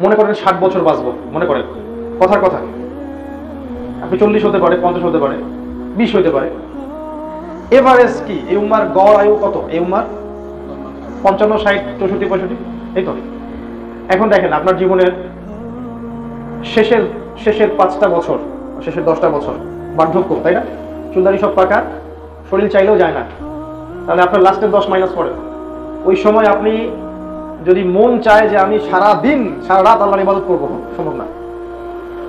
মনে করেন 60 বছর বাঁচবো, মনে করেন কথার কথা, আপনি 40 হতে পারে, 50 হতে পারে, 20 হতে পারে। এভারেজ কি এই উম্মার গড় আয়ু কত? এই উম্মার 55, 60, 64, 65, এই তো। এখন দেখেন আপনার জীবনের শেষের 5টা বছর, শেষের 10টা বছর বার্ধক্য, তাই না? চুলদারি সব পাকা, শরীর চাইলেও যায় না, তাহলে আপনার লাস্টের 10 মাইনাস পড়ে। ওই সময় আপনি যদি মন চায় যে আমি সারা দিন সারা রাত আল্লাহর ইবাদত করবো, সম্ভব না।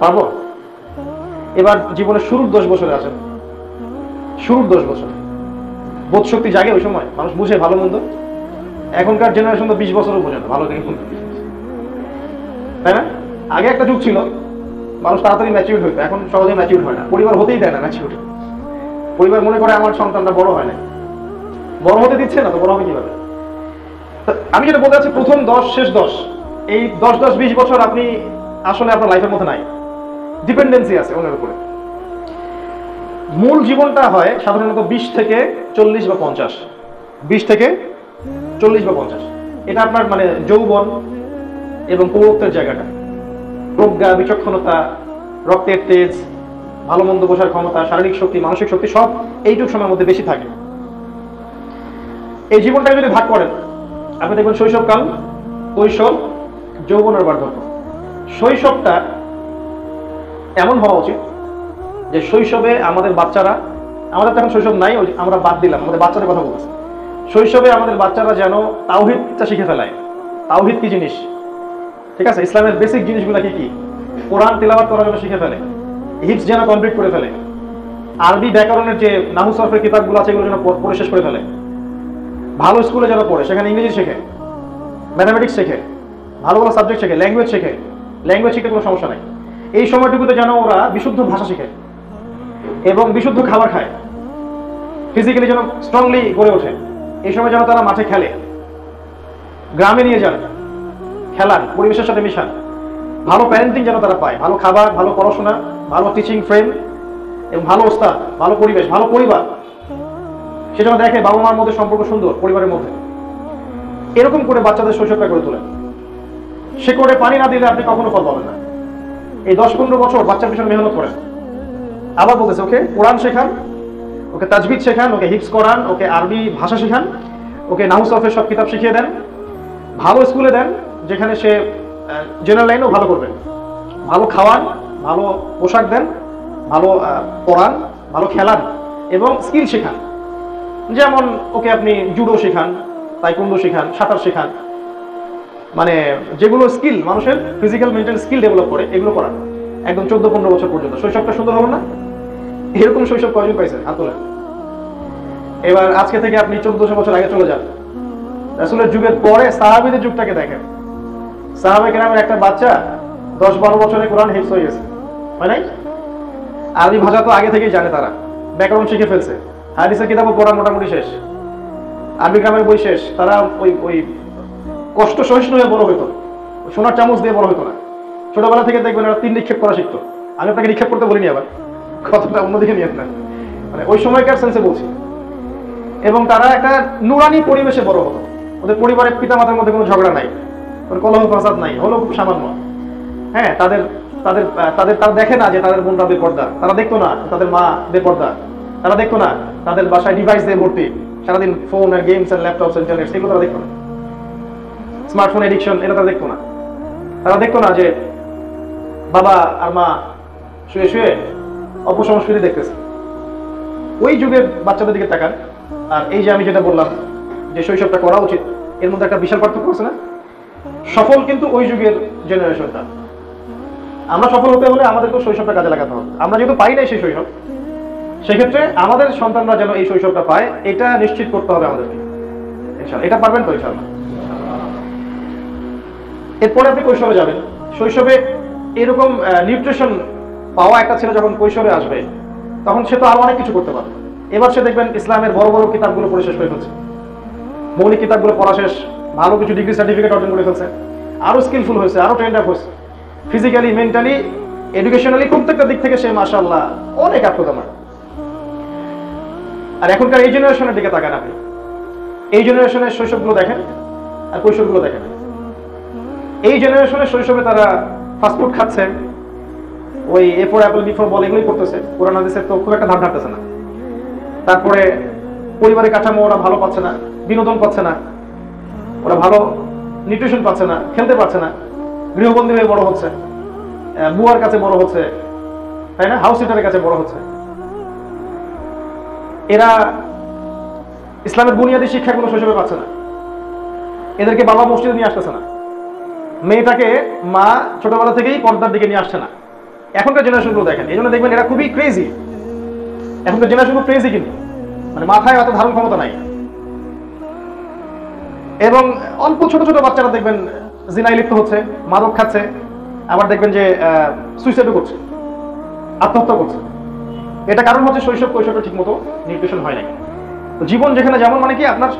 পারবো? এবার জীবনের শুরুর 10 বছরে আছেন, শুরুর 10 বছর বোধ শক্তি জাগে, ওই সময় মানুষ বুঝে ভালো মন্দ। এখনকার জেনারেশন তো 20 বছরও বোঝে না ভালো থেকে মন্দ, তাই না? আগে একটা যুগ ছিল মানুষ তাড়াতাড়ি ম্যাচিউর হইতো, এখন সহজে ম্যাচিউর হয় না, পরিবার হতেই দেয় না ম্যাচিউর। পরিবার মনে করে আমার সন্তানটা বড় হয় না, বড় হতে দিচ্ছে না তো বড় হবে কিভাবে? আমি যেটা বলতে চাচ্ছি, প্রথম 10, শেষ 10, এই 10-20 বছর আপনি আসলে আপনার লাইফের মধ্যে নাই, ডিপেন্ডেন্সি আছে ওনার উপরে। মূল জীবনটা হয় সাধারণত 20 থেকে 40 বা 50, 20 থেকে 40 বা 50, এটা আপনার মানে যৌবন এবং পৌরত্বের জায়গাটা। প্রজ্ঞা, বিচক্ষণতা, রক্তের তেজ, ভালো মন্দ বোঝার ক্ষমতা, শারীরিক শক্তি, মানসিক শক্তি সব এইটুক সময়ের মধ্যে বেশি থাকে। এই জীবনটাকে যদি ভাগ করেন আপনি দেখবেন শৈশবকাল, কৈশোর, যৌবন আর বার্ধক্য। শৈশবটা এমন হওয়া উচিত যে শৈশবে আমাদের বাচ্চারা, আমাদের তখন শৈশব নাই, আমরা বাদ দিলাম, আমাদের বাচ্চাদের কথা বলতেছি। শৈশবে আমাদের বাচ্চারা যেন তাওহীদটা শিখে ফেলায়। তাওহীদ কি জিনিস, ঠিক আছে, ইসলামের বেসিক জিনিসগুলো কি কি, কোরআন তিলাওয়াত করার জন্য শিখে ফেলে, হিফজ যেন কমপ্লিট করে ফেলে, আরবি ব্যাকরণের যে নাহু সরফের কিতাবগুলো আছে এগুলো যেন পড়ে শেষ করে ফেলে, ভালো স্কুলে যেন পড়ে, সেখানে ইংরেজি শেখে, ম্যাথামেটিক্স শেখে, ভালো ভালো সাবজেক্ট শেখে, ল্যাঙ্গুয়েজ শেখে, ল্যাঙ্গুয়েজ শিখতে কোনো সমস্যা নাই। এই সময়টুকুতে যেন ওরা বিশুদ্ধ ভাষা শিখে এবং বিশুদ্ধ খাবার খায়, ফিজিক্যালি যেন স্ট্রংলি গড়ে ওঠে। এই সময় যেন তারা মাঠে খেলে, গ্রামে নিয়ে যান, খেলান, পরিবেশের সাথে মিশান, ভালো প্যারেন্টিং যেন তারা পায়, ভালো খাবার, ভালো পড়াশোনা, ভালো টিচিং ফ্রেন্ড এবং ভালো ওস্তাদ, ভালো পরিবেশ, ভালো পরিবার, সেজন্য দেখে বাবা মার মধ্যে সম্পর্ক সুন্দর, পরিবারের মধ্যে। এরকম করে বাচ্চাদের শৈশবটা করে তোলেন। সে করে পানি না দিলে আপনি কখনো ফল পাবেন না। এই 10-15 বছর বাচ্চার পিছনে মেহনত করেন। আবার বলতেছে ওকে কোরআন শেখান, ওকে তাজবিদ শেখান, ওকে হিফজ করান, ওকে আরবি ভাষা শেখান, ওকে নাহু সরফের সব কিতাব শিখিয়ে দেন, ভালো স্কুলে দেন যেখানে সে জেনারেল লাইনেও ভালো করবেন, ভালো খাওয়ান, ভালো পোশাক দেন, ভালো পড়ান, ভালো খেলান এবং স্কিল শেখান। যেমন ওকে আপনি জুডো শেখান, তাইকোন্ডো শেখান, সাঁতার শেখান, মানে যেগুলো স্কিল মানুষের ফিজিক্যাল মেন্টাল স্কিল ডেভেলপ করে এগুলো করান একদম 14-15 বছর পর্যন্ত। শৈশবটা সুন্দর হবে না? এরকম শৈশব কয়জন পাইছেন হাত তোলেন। এবার আজকে থেকে আপনি 1400 বছর আগে চলে যান, রাসূলের যুগের পরে সাহাবীদের যুগটাকে দেখেন। সাহাবায়ে কেরামের একটা বাচ্চা 10-12 বছরে কোরআন হিফজ হয়ে গেছে, হয় নাই? আরবি ভাষা তো আগে থেকেই জানে, তারা ব্যাকরণ শিখে ফেলছে, হাদিসের কিতাবও পড়া মোটামুটি শেষ, আরবি গ্রামের বই শেষ। তারা ওই কষ্ট সহিষ্ণু হয়ে বড় হইতো, সোনার চামচ দিয়ে বড় হইতো না। ছোটবেলা থেকে দেখবেন ওরা 3 নিক্ষেপ করা শিখতো। আমি আপনাকে নিক্ষেপ করতে বলিনি, আবার কতটা অন্যদিকে নিয়ে না, মানে ওই সময়কার সেন্সে বলছি। এবং তারা একটা নুরানি পরিবেশে বড় হতো, ওদের পরিবারের পিতামাতার মধ্যে কোনো ঝগড়া নাই, কলহ ফাসাদ নাই, হলো খুব সামান্য। হ্যাঁ, তাদের তাদের তাদের তারা দেখে না যে তাদের বোনরা বেপর্দা, তারা দেখতো না তাদের মা বেপর্দা, তারা দেখতো না তাদের বাসায় ডিভাইস দিয়ে ভর্তি, সারাদিন ফোন আর গেমস আর ল্যাপটপস আর ইন্টারনেট, সেগুলো তারা দেখতো না। স্মার্টফোন এডিকশন, এটা তারা দেখতো না। তারা দেখতো না যে বাবা আর মা শুয়ে শুয়ে অপসংস্কৃতি দেখতেছে। ওই যুগের বাচ্চাদের দিকে তাকান, আর এই যে আমি যেটা বললাম যে শৈশবটা করা উচিত, এর মধ্যে একটা বিশাল পার্থক্য আছে না? সফল কিন্তু ওই যুগের জেনারেশনটা। আমরা সফল হতে হলে আমাদেরকে শৈশবটা কাজে লাগাতে হবে। আমরা যেহেতু পাই নাই সেই শৈশব, সেক্ষেত্রে আমাদের সন্তানরা যেন এই শৈশবটা পায়, এটা নিশ্চিত করতে হবে আমাদেরকে। ইনশাআল্লাহ এটা পারবেন তো? ইনশাআল্লাহ। এরপরে আপনি কৈশোরে যাবেন। শৈশবে এরকম নিউট্রিশন পাওয়া একটা ছেলে যখন কৈশোরে আসবে, তখন সে তো আরো অনেক কিছু করতে পারবে। এবার সে দেখবেন ইসলামের বড় বড় কিতাবগুলো পড়ে শেষ করে ফেলছে, মৌলিক কিতাবগুলো পড়া শেষ, ভালো কিছু ডিগ্রি সার্টিফিকেট অর্জন করে ফেলছে, আরো স্কিলফুল হয়েছে, আরো ট্রেন্ড আপ হয়েছে, ফিজিক্যালি, মেন্টালি, এডুকেশনালি, প্রত্যেকটা দিক থেকে সে মাশাআল্লাহ অনেক আত্মদামান। আর এখনকার এই জেনারেশনের দিকে তাকান আপনি, এই জেনারেশনের শৈশবগুলো দেখেন আর কৈশোরগুলো দেখেন, এই জেনারেশনের শৈশবে তারা ফাস্টফুড খাচ্ছে, ওই A for apple B for ball এগুলোই করতেছে, কোরআন হাদিসের তো খুব একটা ধার ধারতেছে না। তারপরে পরিবারের কাঠামো ওরা ভালো পাচ্ছে না, বিনোদন পাচ্ছে না, ওরা ভালো নিউট্রিশন পাচ্ছে না, খেলতে পারছে না, গৃহবন্দী হয়ে বড় হচ্ছে, বুয়ার কাছে বড় হচ্ছে, তাই না, হাউস সিটারের কাছে বড় হচ্ছে। এরা ইসলামের বুনিয়াদী শিক্ষাগুলো শৈশবে পাচ্ছে না, এদেরকে বাবা মসজিদে নিয়ে আসতেছে না, মেয়েটাকে মা ছোটবেলা থেকেই পর্দার দিকে নিয়ে আসছে না। এখনকার জেনারেশনগুলো দেখেন, এই জন্য দেখবেন এরা খুবই ক্রেজি। এখনকার জেনারেশন ক্রেজি, কিন্তু মানে মাথায় অত ধারণ ক্ষমতা নাই। এবং অল্প ছোট ছোট বাচ্চারা দেখবেন জিনায় লিপ্ত হচ্ছে, মাদক খাচ্ছে, আবার দেখবেন যে সুইসাইডও করছে, আত্মহত্যা করছে। এটা কারণ হচ্ছে শৈশব কৈশোরটা ঠিক মতো নিউট্রিশন হয় নাই। তো জীবন যেখানে যেমন, মানে কি আপনার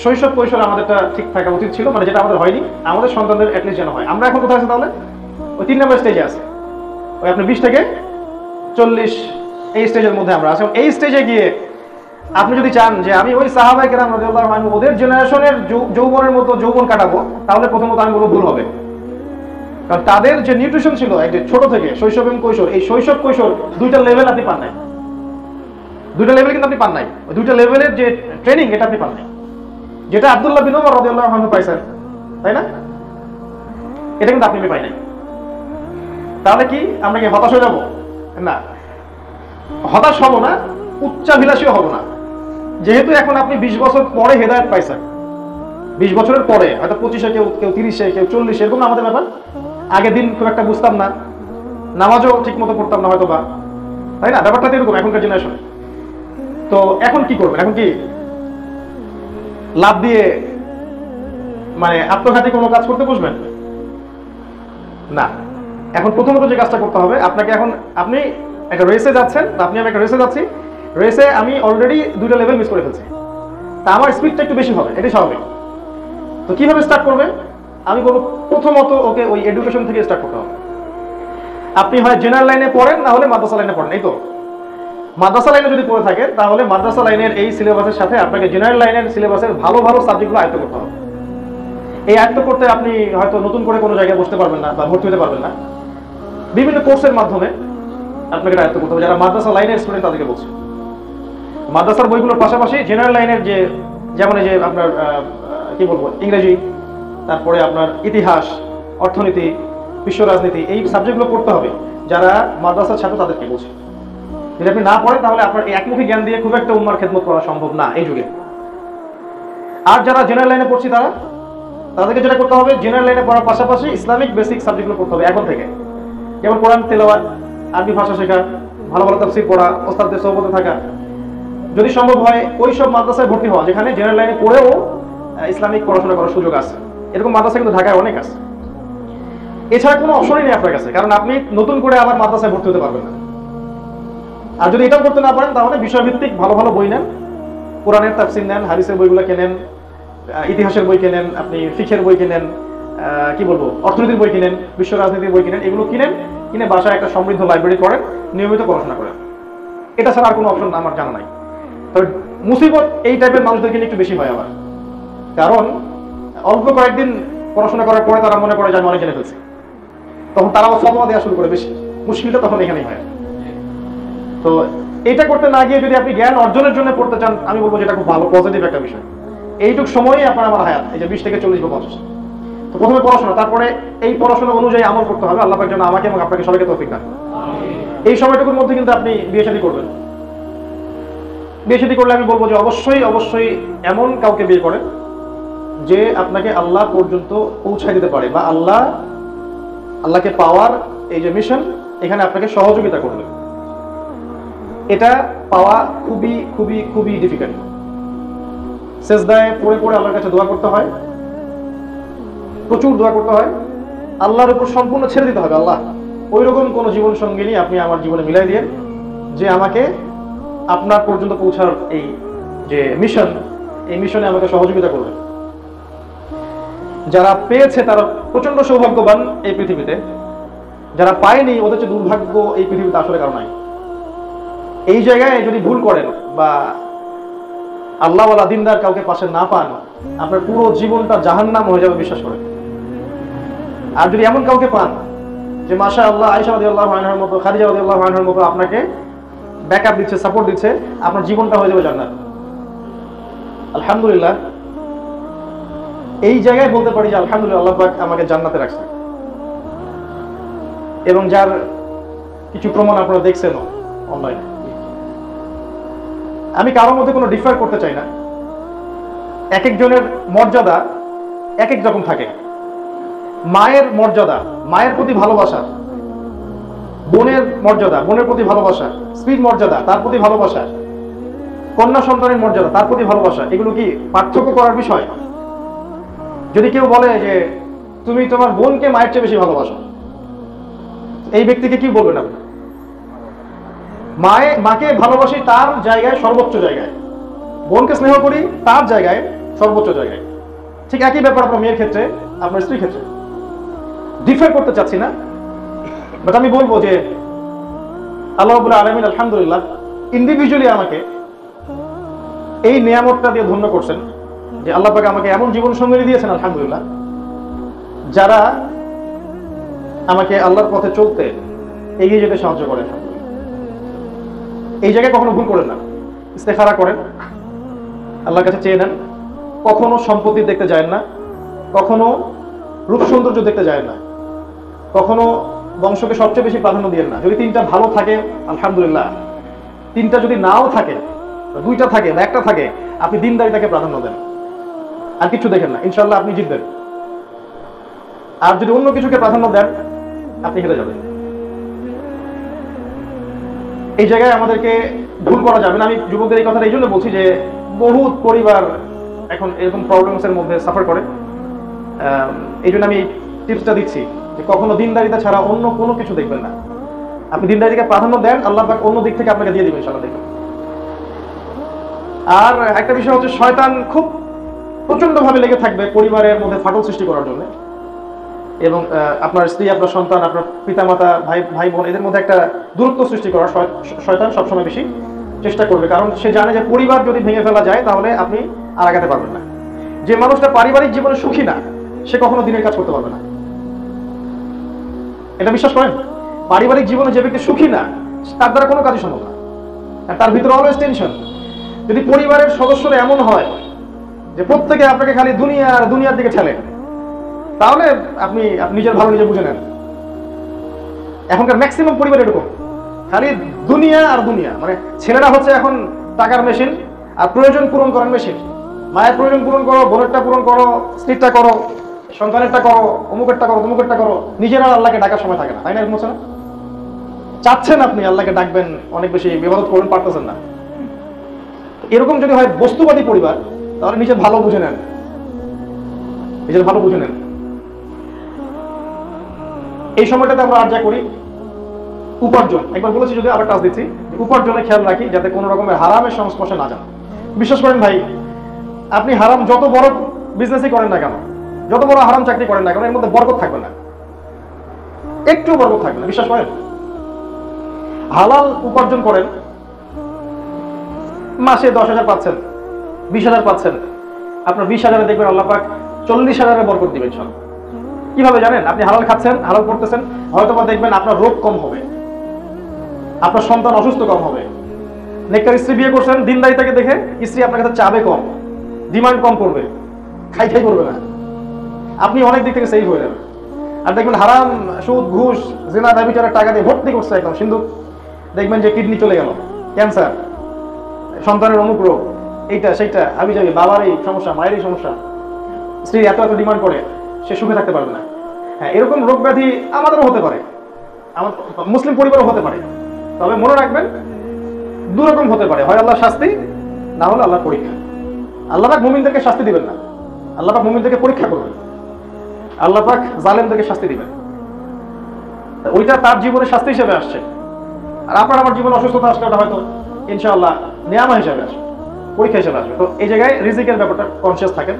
শৈশব কৈশোর আমাদেরটা ঠিক থাকা উচিত ছিল, মানে যেটা আমাদের হয়নি, আমাদের সন্তানদের অ্যাটলিস্ট যেন হয়। আমরা এখন কোথায় আছি তাহলে? ওই 3 নম্বর স্টেজে আছে, ওই আপনি 20 থেকে 40 এই স্টেজের মধ্যে আমরা আছি। এই স্টেজে গিয়ে আপনি যদি চান যে আমি ওই সাহাবায়ে কেরাম রাদিয়াল্লাহু আনহুম ওদের জেনারেশনের যৌবনের মতো যৌবন কাটাবো, তাহলে প্রথমত আমি বলবো ভুল হবে। কারণ তাদের যে নিউট্রিশন ছিল এই যে ছোট থেকে শৈশব এবং কৈশোর, এই শৈশব কৈশোর দুইটা লেভেল আপনি পান নাই, দুইটা লেভেল কিন্তু আপনি পান নাই। ওই দুইটা লেভেলের যে ট্রেনিং এটা আপনি পান নাই, যেটা আব্দুল্লাহ বিন ওমর রাদিয়াল্লাহু আনহু পাইছেন, তাই না? এটা কিন্তু আপনি পাই নাই। তাহলে কি আমরা কি হতাশ হয়ে যাব? না, হতাশ হব না, উচ্চাভিলাষীও হব না। যেহেতু এখন আপনি 20 বছর পরে হেদায়েত পাইছেন, 20 বছরের পরে, হয়তো 25-এ, কেউ 30-এ, কেউ 40-এ, এরকম আমাদের ব্যাপার। আগের দিন খুব একটা বুঝতাম না, নামাজও ঠিক মতো পড়তাম না হয়তো বা, তাই না? ব্যাপারটা তো এরকম এখনকার জেনারেশন। তো এখন কি করবেন? এখন কি লাভ দিয়ে মানে আত্মঘাতী কোনো কাজ করতে বসবেন? না। এখন প্রথমত যে কাজটা করতে হবে আপনাকে, এখন আপনি একটা রেসে যাচ্ছেন, আপনি আমি একটা রেসে যাচ্ছি, রেসে আমি অলরেডি দুইটা লেভেল মিস করে ফেলছি, তা আমার স্পিডটা একটু বেশি হবে, এটাই স্বাভাবিক। তো কিভাবে স্টার্ট করবে? আমি বলবো প্রথমত ওকে ওই এডুকেশন থেকে স্টার্ট করতে হবে। আপনি হয় জেনারেল লাইনে পড়েন, না হলে মাদ্রাসা লাইনে পড়েন। এই তো মাদ্রাসা লাইনে যদি পড়ে থাকেন, তাহলে মাদ্রাসা লাইনের এই সিলেবাসের সাথে আপনাকে জেনারেল লাইনের সিলেবাসের ভালো ভালো সাবজেক্টগুলো আয়ত্ত করতে হবে। এই আয়ত্ত করতে আপনি হয়তো নতুন করে কোনো জায়গায় বসতে পারবেন না বা ভর্তি হতে পারবেন না, বিভিন্ন কোর্সের মাধ্যমে আপনাকে আয়ত্ত করতে হবে। যারা মাদ্রাসা লাইনের স্টুডেন্ট তাদেরকে বলছে, মাদ্রাসার বইগুলোর পাশাপাশি জেনারেল লাইনের যে, যেমন এই যে আপনার কি বলবো, ইংরেজি, তারপরে আপনার ইতিহাস, অর্থনীতি, বিশ্ব রাজনীতি, এই সাবজেক্টগুলো পড়তে হবে। যারা মাদ্রাসার ছাত্র তাদেরকে বলছে, যদি আপনি না পড়েন তাহলে আপনার এই একমুখী জ্ঞান দিয়ে খুব একটা উম্মার খেদমত করা সম্ভব না এই যুগে। আর যারা জেনারেল লাইনে পড়ছি তাদেরকে যেটা করতে হবে, জেনারেল লাইনে পড়ার পাশাপাশি ইসলামিক বেসিক সাবজেক্টগুলো পড়তে হবে এখন থেকে। যেমন কোরআন তেলাওয়াত, আরবি ভাষা শেখা, ভালো ভালো তাফসীর পড়া, ওস্তাদদের সোহবতে থাকা, যদি সম্ভব হয় ওই সব মাদ্রাসায় ভর্তি হওয়া যেখানে জেনারেল লাইনে পড়েও ইসলামিক পড়াশোনা করার সুযোগ আছে। এরকম মাদ্রাসা কিন্তু ঢাকায় অনেক আছে। এছাড়া কোনো অপশনই নেই আপনার কাছে, কারণ আপনি নতুন করে আবার মাদ্রাসায় ভর্তি হতে পারবেন না। আর যদি এটাও করতে না পারেন, তাহলে বিষয়ভিত্তিক ভালো ভালো বই নেন, কোরআনের তাফসীর নেন, হাদিসের বইগুলো কেনেন, ইতিহাসের বই কেনেন, আপনি ফিকহের বই কেনেন, কি বলবো, অর্থনীতির বই কিনেন, বিশ্ব রাজনীতির বই কিনেন, এগুলো কিনে বাসায় একটা সমৃদ্ধ লাইব্রেরি করেন, নিয়মিত পড়াশোনা করেন। এটা ছাড়া আর কোনো অপশন আমার জানা নাই। তবে মুসিবত এই টাইপের মানুষদেরকে নিয়ে একটু বেশি হয় আবার, কারণ অল্প কয়েকদিন পড়াশোনা করার পরে তারা মনে করে যে আমি অনেক জেনে ফেলছি, তখন তারাও সদমা দেওয়া শুরু করে বেশি। মুশকিলটা তখন এখানেই হয়। তো এটা করতে না গিয়ে যদি আপনি জ্ঞান অর্জনের জন্য পড়তে চান, আমি বলবো যেটা খুব ভালো পজিটিভ একটা বিষয়। এইটুক সময়ই আপনার আমার হায়াত, এই যে 20 থেকে 40 বা 50। তো প্রথমে পড়াশোনা, তারপরে এই পড়াশোনা অনুযায়ী আমল করতে হবে। আল্লাহ পাক যেন আমাকে এবং আপনাকে সবাইকে তৌফিক দান। এই সময়টুকুর মধ্যে কিন্তু আপনি বিয়ে শাদী করবেন। বিয়ে শাদী করলে আমি বলবো যে অবশ্যই এমন কাউকে বিয়ে করেন যে আপনাকে আল্লাহ পর্যন্ত পৌঁছায় দিতে পারে, বা আল্লাহকে পাওয়ার এই যে মিশন, এখানে আপনাকে সহযোগিতা করবে। এটা পাওয়া খুবই খুবই খুবই ডিফিকাল্ট। সেজদায় পড়ে পড়ে আল্লাহর কাছে দোয়া করতে হয়, প্রচুর দোয়া করতে হয়, আল্লাহর উপর সম্পূর্ণ ছেড়ে দিতে হবে। আল্লাহ, ওই রকম কোন জীবন সঙ্গিনী আপনি আমার জীবনে মিলাই দিয়ে, যে আমাকে আপনার পর্যন্ত পৌঁছার এই যে মিশন, এই মিশনে আমাকে সহযোগিতা করবে। যারা পেয়েছে তারা প্রচন্ড সৌভাগ্যবান এই পৃথিবীতে, যারা পায়নি ওদের চেয়ে দুর্ভাগ্য এই পৃথিবীতে আসলে কারণ নাই। এই জায়গায় যদি ভুল করেন বা আল্লাহওয়ালা দিনদার কাউকে পাশে না পান, আপনার পুরো জীবনটা জাহান্নাম হয়ে যাবে, বিশ্বাস করেন। আর যদি এমন কাউকে পান যে মাশাআল্লাহ আয়েশা রাদিয়াল্লাহু আনহার মতো, খাদিজা রাদিয়াল্লাহু আনহার মতো আপনাকে ব্যাকআপ দিচ্ছে, সাপোর্ট দিচ্ছে, আপনার জীবনটা হয়ে যাবে জান্নাত। আলহামদুলিল্লাহ, এই জায়গায় বলতে পারি যে আলহামদুলিল্লাহ আল্লাহ পাক আমাকে জান্নাতে রাখছে। এবং যার কিছু প্রমাণ আপনারা দেখছেন অনলাইনে। আমি কারোর মধ্যে কোনো ডিফার করতে চাই না। এক একজনের মর্যাদা এক এক রকম থাকে। মায়ের মর্যাদা, মায়ের প্রতি ভালোবাসা, বোনের মর্যাদা, বোনের প্রতি ভালোবাসা, স্ত্রীর মর্যাদা, তার প্রতি ভালোবাসা, কন্যা সন্তানের মর্যাদা, তার প্রতি ভালোবাসা, এগুলো কি পার্থক্য করার বিষয়? যদি কেউ বলে যে তুমি তোমার বোনকে মায়ের চেয়ে বেশি ভালোবাসো, এই ব্যক্তিকে কি বলবেন আপনি? মাকে ভালোবাসি তার জায়গায়, সর্বোচ্চ জায়গায়, বোনকে স্নেহ করি তার জায়গায়, সর্বোচ্চ জায়গায়। ঠিক একই ব্যাপার আপনার মেয়ের ক্ষেত্রে, আপনার স্ত্রীর ক্ষেত্রে। ডিফার করতে চাচ্ছি না, বাট আমি বলবো যে আল্লাহ রাব্বুল আলামিন আলহামদুলিল্লাহ ইন্ডিভিজুয়ালি আমাকে এই নিয়ামতটা দিয়ে ধন্য করছেন যে আল্লাহ পাক আমাকে এমন জীবন সঙ্গী দিয়েছেন আলহামদুলিল্লাহ, যারা আমাকে আল্লাহর পথে চলতে, এগিয়ে যেতে সাহায্য করেন। এই জায়গায় কখনো ভুল করেন না, ইস্তেখারা করেন, আল্লাহর কাছে চেয়ে নেন। কখনো সম্পত্তি দেখতে যায় না, কখনো রূপ সৌন্দর্য দেখতে যায় না, কখনো বংশকে সবচেয়ে বেশি প্রাধান্য দিয়ে না। যদি তিনটা ভালো থাকে আলহামদুলিল্লাহ, তিনটা যদি নাও থাকে, দুইটা থাকে বা একটা থাকে, আপনি দিনদারিতাকে প্রাধান্য দেন, আর কিছু দেখেন না, ইনশাআল্লাহ আপনি জিতবেন। আর যদি অন্য কিছুকে প্রাধান্য দেন, আপনি হেরে যাবেন। এই জায়গায় আমাদেরকে ভুল করা যাবে না। আমি যুবকদের এই কথাটা এই জন্য বলছি যে বহুত পরিবার এখন এরকম প্রবলেমস এর মধ্যে সাফার করে। এই জন্য আমি এই টিপসটা দিচ্ছি যে কখনো দিনদারিতা ছাড়া অন্য কোনো কিছু দেখবেন না। আপনি দিনদারিতাকে প্রাধান্য দেন, আল্লাহ পাক অন্য দিক থেকে আপনাকে দিয়ে দিবেন ইনশাআল্লাহ, দেখবেন। আর একটা বিষয় হচ্ছে, শয়তান খুব প্রচন্ড ভাবে লেগে থাকবে পরিবারের মধ্যে ফাটল সৃষ্টি করার জন্য। এবং আপনার স্ত্রী, আপনার সন্তান, আপনার পিতামাতা, ভাই বোন, এদের মধ্যে একটা দূরত্ব সৃষ্টি করার শয়তান সবসময় বেশি চেষ্টা করবে। কারণ সে জানে যে পরিবার যদি ভেঙে ফেলা যায় তাহলে আপনি আর আগাতে পারবেন না। যে মানুষটা পারিবারিক জীবনে সুখী না, সে কখনো দিনের কাজ করতে পারবে না। এটা বিশ্বাস করেন? পারিবারিক জীবনে যে ব্যক্তি সুখী না, তার দ্বারা কোনো কাজই সম্ভব না। আর তার ভিতরে অলওয়েজ টেনশন। যদি পরিবারের সদস্যরা এমন হয় যে প্রত্যেকে আপনাকে খালি দুনিয়া আর দুনিয়ার দিকে ঠেলে, তাহলে আপনি নিজের ভালো নিজে বুঝে নেন। এখনকার ম্যাক্সিমাম পরিবার এরকম, খালি দুনিয়া আর দুনিয়া। মানে ছেলেরা হচ্ছে এখন টাকার মেশিন, আর প্রয়োজন পূরণ করার মেশিন। মায়ের প্রয়োজন পূরণ করো, বোনেরটা পূরণ করো, স্ত্রীরটা করো, সন্তানেরটা করো, অমুকেরটা করো, তমুকেরটা করো, নিজেরা আল্লাহকে ডাকার সময় থাকে না, তাই না? এরকম হচ্ছে না? চাচ্ছেন আপনি আল্লাহকে ডাকবেন, অনেক বেশি ইবাদত করবেন, পারতেছেন না। এরকম যদি হয় বস্তুবাদী পরিবার, তাহলে নিজের ভালো বুঝে নেন, নিজের ভালো বুঝে নেন। এই সময়টাতে আমরা আর যা করি, উপার্জন, একবার বলেছি যদি আবার টাচ দিচ্ছি, উপার্জনে খেয়াল রাখি যাতে কোনো রকমের হারামের সংস্পর্শে না যান। বিশ্বাস করেন ভাই, আপনি হারাম যত বড় বিজনেসই করেন না কেন, যত বড় হারাম চাকরি করেন না কেন, এর মধ্যে বরকত থাকবে না, একটু বরকত থাকবে না। বিশ্বাস করেন? হালাল উপার্জন করেন, মাসে 10,000 পাচ্ছেন, 20,000 পাচ্ছেন, আপনার 20,000-এ দেখবেন আল্লাহ পাক 40,000-এর বরকত দিবেন সব। কিভাবে জানেন? আপনি হালাল খাচ্ছেন, হালাল করতেছেন, হয়তো বা দেখবেন আপনার রোগ কম হবে, আপনার সন্তান অসুস্থ কম হবে। নেককার স্ত্রী বিয়ে করছেন, দিনদারিতাকে দেখে স্ত্রী আপনার কাছে চাবে কম, ডিমান্ড কম করবে, খাই করবে না, আপনি অনেক দিক থেকে সেভ হয়ে যাবেন। আর দেখবেন হারাম, সুদ, ঘুষ, জিনা, ব্যভিচারের টাকা দিয়ে ভর্তি করছে একদম সিন্ধুক, দেখবেন যে কিডনি চলে গেল, ক্যান্সার, সন্তানের অমুক রোগ, এইটা সেইটা, আমি যাবি, বাবার এই সমস্যা, মায়ের এই সমস্যা, স্ত্রী এত এত ডিমান্ড করে, সে সুখে থাকতে পারবে না। হ্যাঁ, এরকম রোগ ব্যাধি আমাদেরও হতে পারে, আমার মুসলিম পরিবারও হতে পারে। তবে মনে রাখবেন, দুরকম হতে পারে, হয় আল্লাহর শাস্তি, না হলে আল্লাহর পরীক্ষা। আল্লাহ পাক মুমিনদেরকে শাস্তি দিবেন না, আল্লাহ পাক মুমিনদেরকে পরীক্ষা করবেন। আল্লাহ পাক জালেমদেরকে শাস্তি দিবেন, ওইটা তার জীবনে শাস্তি হিসেবে আসছে। আর আপনার আমার জীবনে অসুস্থতা আসলে ওটা হয়তো ইনশাআল্লাহ নিয়ামা হিসেবে আসবে, পরীক্ষা হিসেবে আসবে। তো এই জায়গায় রিজিকের ব্যাপারটা কনসিয়াস থাকেন।